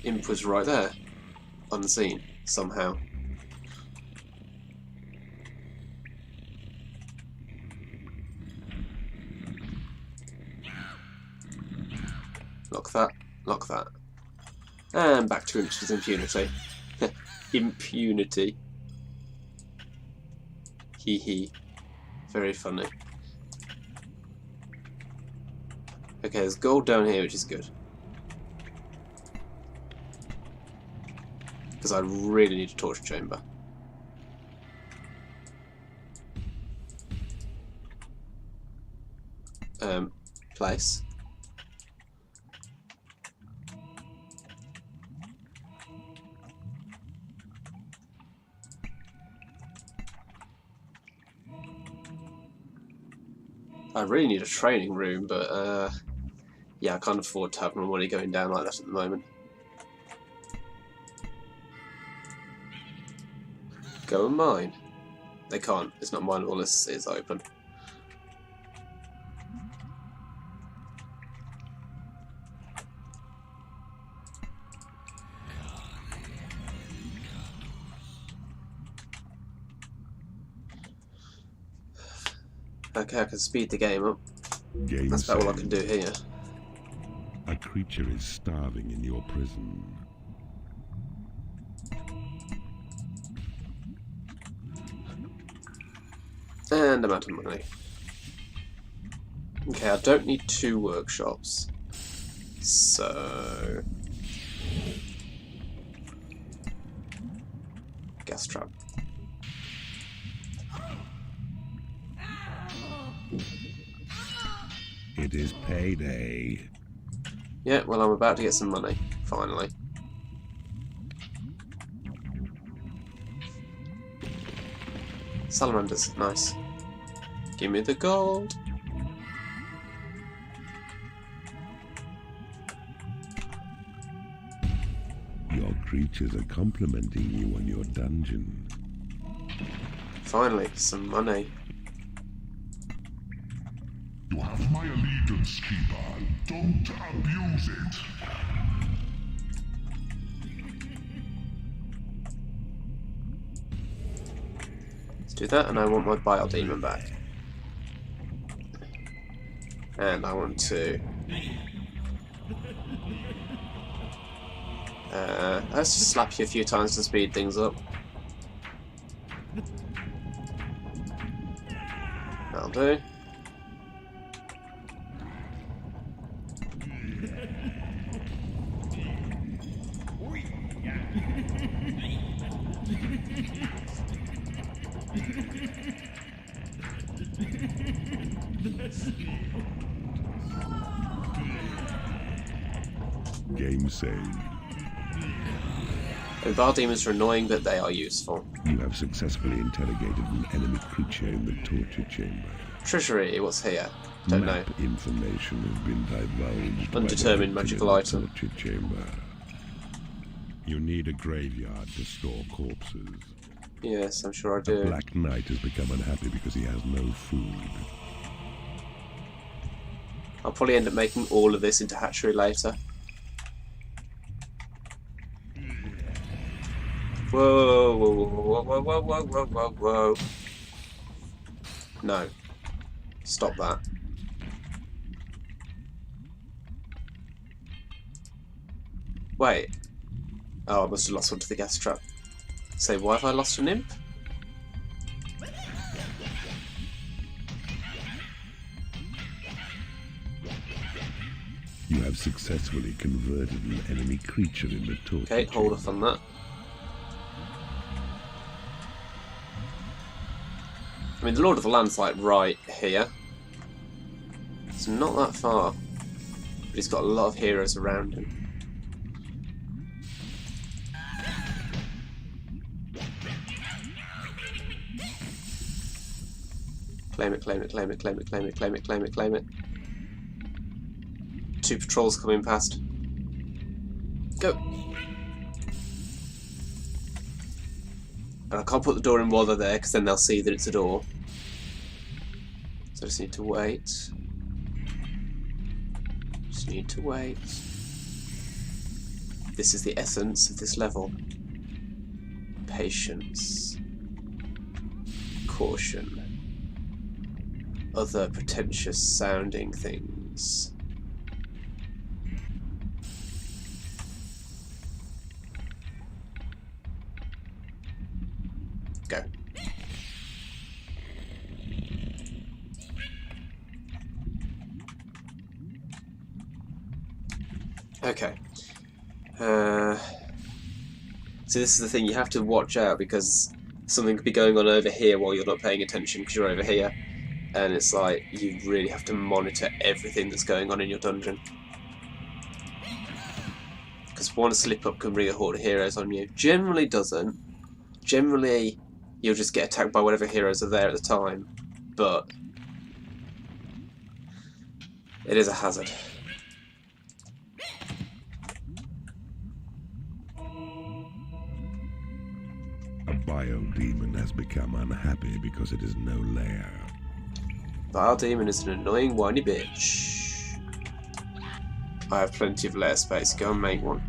Imp was right there, unseen, somehow. Lock that, lock that. And back to Imp's impunity. Impunity. Hee hee. Very funny. Okay, there's gold down here, which is good. Because I really need a torture chamber. Place. I really need a training room, but yeah, I can't afford to have my money going down like that at the moment. Go and mine. They can't. It's not mineable unless it's open. Okay, I can speed the game up. That's about all I can do here. A creature is starving in your prison. And I'm out of money. Okay, I don't need 2 workshops. So... gas trap. It is payday. Yeah, well, I'm about to get some money, finally. Salamanders, nice. Give me the gold. Your creatures are complimenting you on your dungeon. Finally, some money. You have my allegiance, keeper. Don't abuse it. Let's do that, and I want my Bile Demon back. And I want to... let's just slap you a few times to speed things up. That'll do. Game saved. The Bile Demons are annoying, but they are useful. You have successfully interrogated an enemy creature in the torture chamber. Treasury, what's here? Don't know. Map information has been divulged. Undetermined by the magical item. Torture chamber. You need a graveyard to store corpses. Yes, I'm sure I The do. Black Knight has become unhappy because he has no food. I'll probably end up making all of this into hatchery later. Whoa, whoa, whoa, whoa, whoa, whoa, whoa, whoa, whoa. No. Stop that. Wait. Oh, I must have lost one to the gas trap. Say, why have I lost an imp? You have successfully converted an enemy creature in the torture Okay, hold off chamber. on that. I mean, the Lord of the Land's like right here. It's not that far. But he's got a lot of heroes around him. Claim it, claim it, claim it, claim it, claim it, claim it, claim it, claim it. 2 patrols coming past. Go! And I can't put the door in while they're there, because then they'll see that it's a door. So I just need to wait. Just need to wait. This is the essence of this level. Patience. Caution. Other pretentious sounding things. Go. Okay. So this is the thing, you have to watch out because something could be going on over here while you're not paying attention because you're over here. And it's like, you really have to monitor everything that's going on in your dungeon. Because one slip up can bring a horde of heroes on you. Generally doesn't. Generally, you'll just get attacked by whatever heroes are there at the time. But it is a hazard. A Bile Demon has become unhappy because it is no lair. Bile Demon is an annoying whiny bitch. I have plenty of lair space. Go and make one.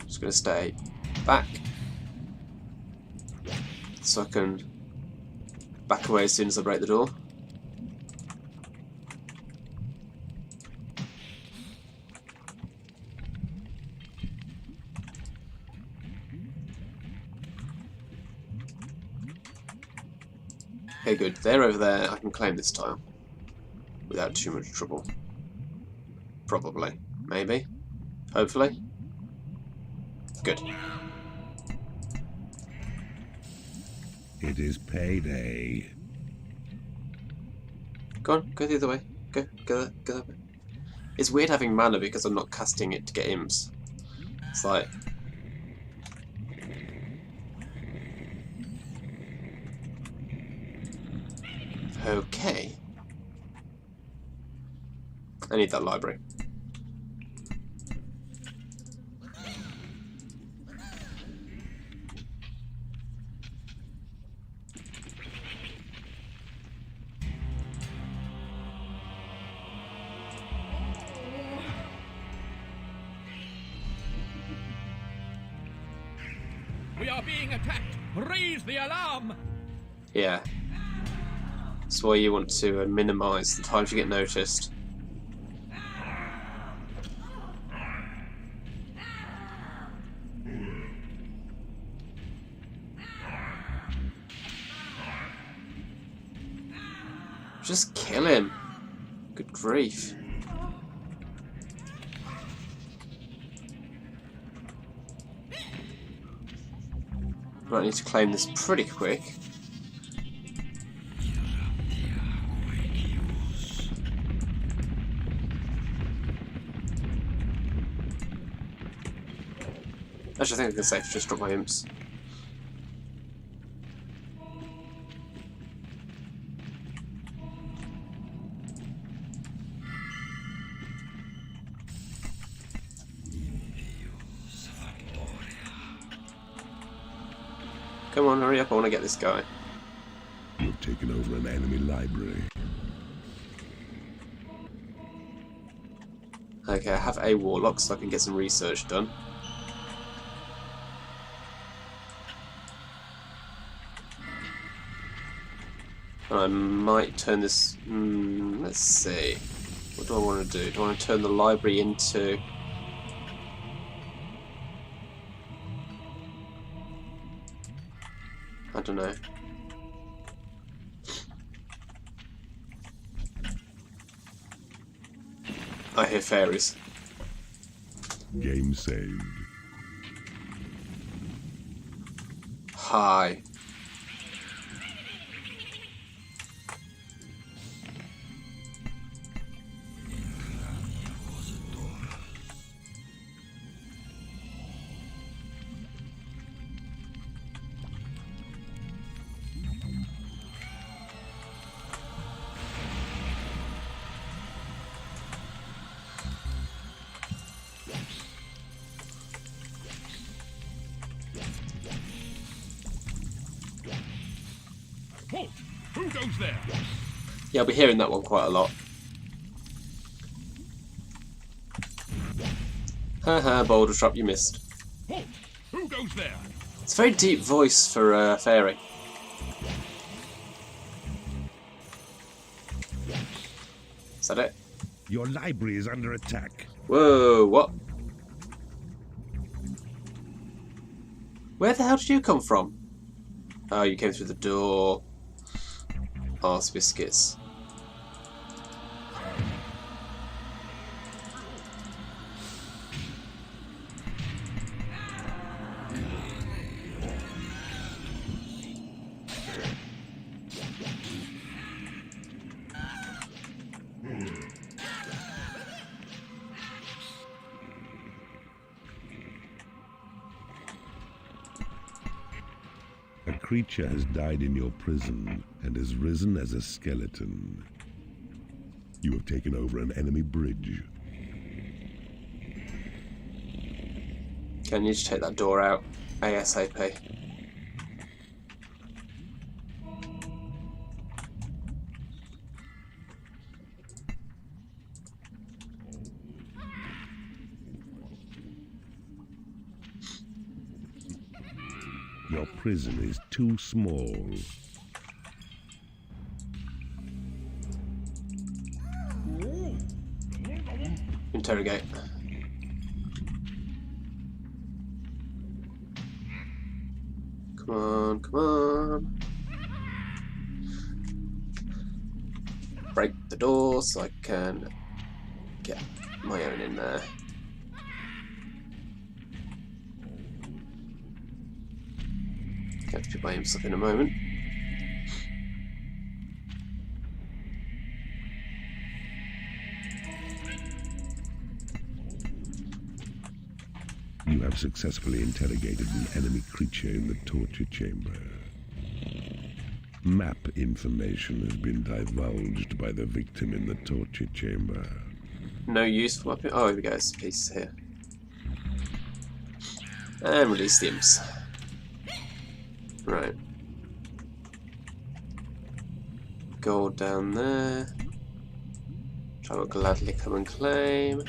Just gonna stay back so I can back away as soon as I break the door. Okay, good. They're over there. I can claim this tile without too much trouble. Probably. Maybe. Hopefully. Good. It is payday. Go on. Go the other way. Go there. It's weird having mana because I'm not casting it to get imps. It's like... Okay. I need that library. We are being attacked! Raise the alarm! Yeah. That's why you want to minimise the times you get noticed. Just kill him. Good grief. Right, I need to claim this pretty quick. Actually, I think it's safe to just drop my imps. Come on, hurry up, I want to get this guy. You've taken over an enemy library. Okay, I have a warlock so I can get some research done. I might turn this... let's see. What do I want to do? Do I want to turn the library into... I don't know. I hear fairies. Game saved. Hi. Halt! Who goes there? Yeah, I'll be hearing that one quite a lot. Haha, boulder trap, you missed. Halt! Who goes there? It's a very deep voice for a fairy. Is that it? Your library is under attack. Whoa, what? Where the hell did you come from? Oh, you came through the door. Arse biscuits. A creature has died in your prison and has risen as a skeleton. You have taken over an enemy bridge. Okay, I need to take that door out ASAP. Your prison is too small. Interrogate. Come on, come on. Break the door so I can get my own in there. Capture by himself in a moment. You have successfully interrogated an enemy creature in the torture chamber. Map information has been divulged by the victim in the torture chamber. No useful weapon. Oh, here we go. It's a piece here. And release the imps. Right. Gold down there. Which I will gladly come and claim.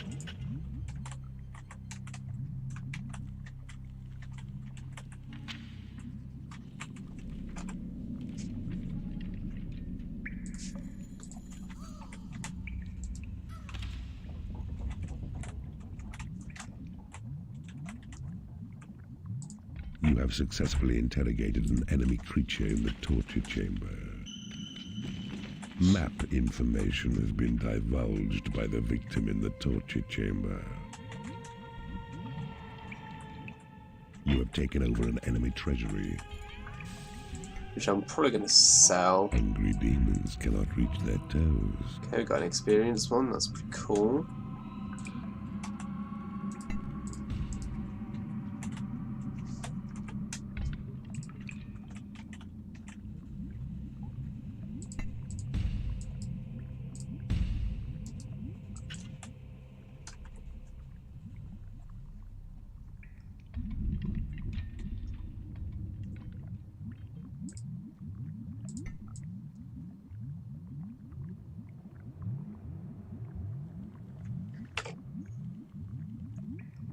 You have successfully interrogated an enemy creature in the torture chamber. Map information has been divulged by the victim in the torture chamber. You have taken over an enemy treasury. Which I'm probably going to sell. Hungry demons cannot reach their toes. Okay, we got an experienced one. That's pretty cool.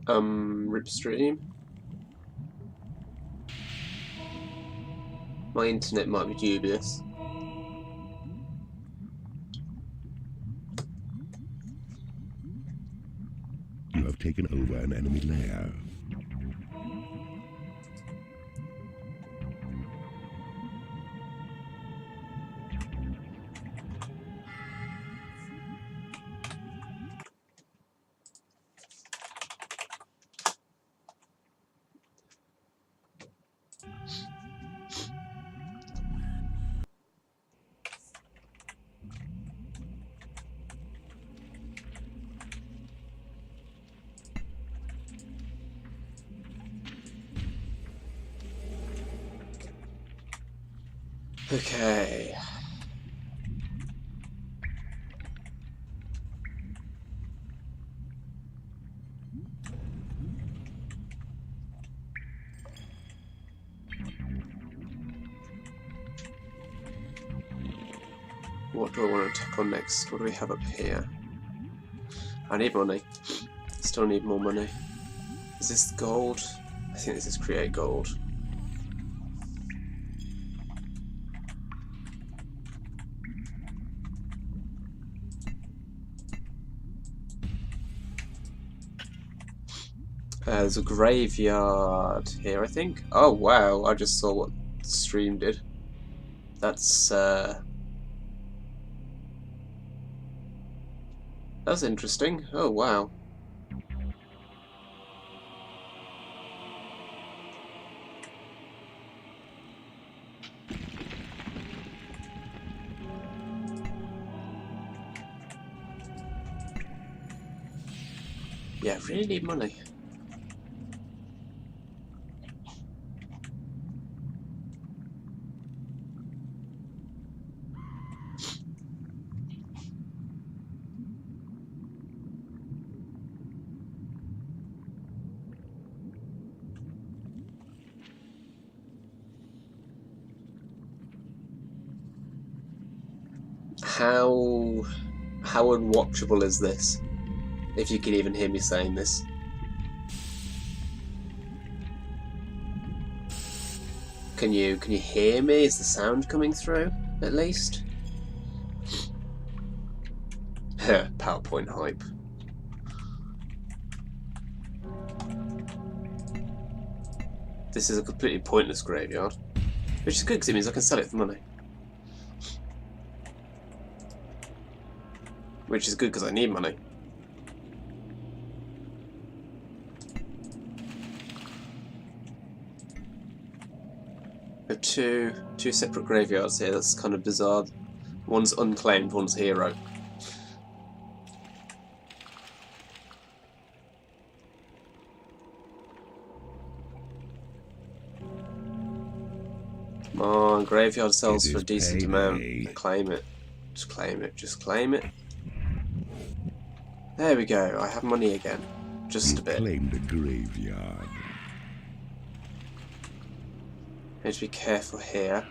Ripstream. My internet might be dubious. You have taken over an enemy lair. Okay. What do I want to attack on next? What do we have up here? I need money. Still need more money. Is this gold? I think this is create gold. There's a graveyard here, I think. Oh wow, I just saw what the stream did. That's interesting. Oh wow. Yeah, I really need money. How unwatchable is this? If you can even hear me saying this. Can you hear me? Is the sound coming through at least? PowerPoint hype. This is a completely pointless graveyard, which is good because it means I can sell it for money. Which is good because I need money. There are two separate graveyards here. That's kind of bizarre. One's unclaimed, one's hero. on, graveyard sells It for a is decent amount. payday. Claim it. Just claim it. Just claim it. There we go. I have money again. Just a You've bit. claimed a graveyard. Need to be careful here.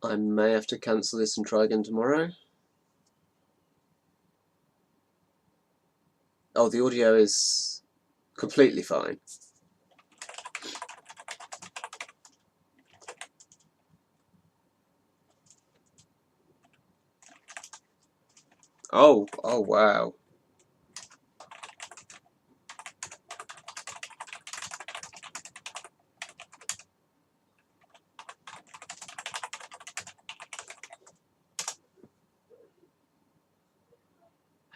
I may have to cancel this and try again tomorrow. Oh, the audio is completely fine. Oh wow.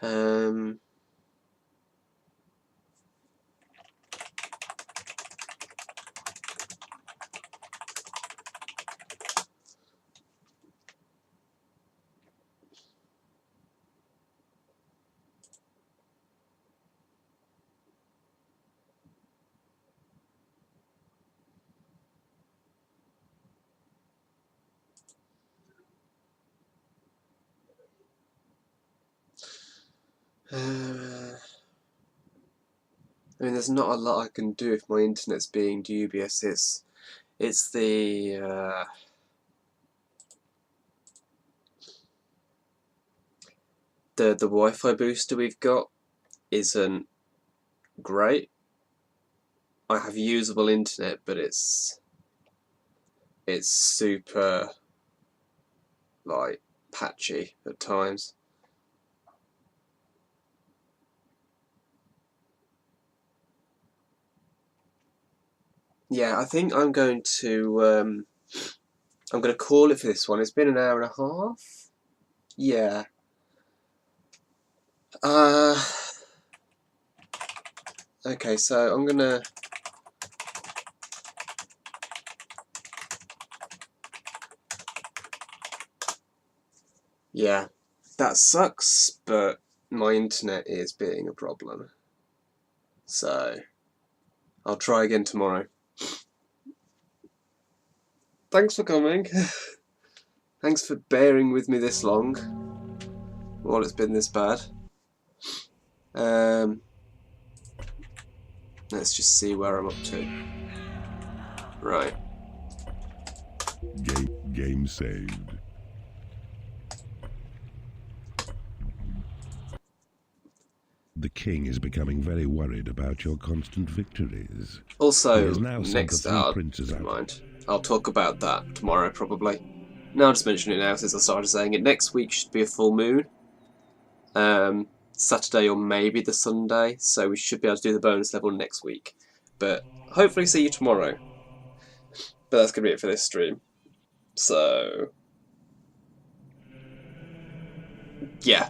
Um, I mean, there's not a lot I can do if my internet's being dubious. It's the Wi-Fi booster we've got isn't great. I have usable internet, but it's super like patchy at times. Yeah, I think I'm going to call it for this one. It's been an hour and a half. Yeah. Okay, so I'm gonna. Yeah, that sucks, but my internet is being a problem. So I'll try again tomorrow. Thanks for coming. Thanks for bearing with me this long while it's been this bad. Let's just see where I'm up to. Right. Game saved. The king is becoming very worried about your constant victories. He Also, has now sent the next three princes never out. mind. I'll talk about that tomorrow probably. No, I'll just mention it now since I started saying it. Next week should be a full moon. Saturday or maybe the Sunday, so we should be able to do the bonus level next week. But hopefully see you tomorrow. But that's going to be it for this stream. So, yeah.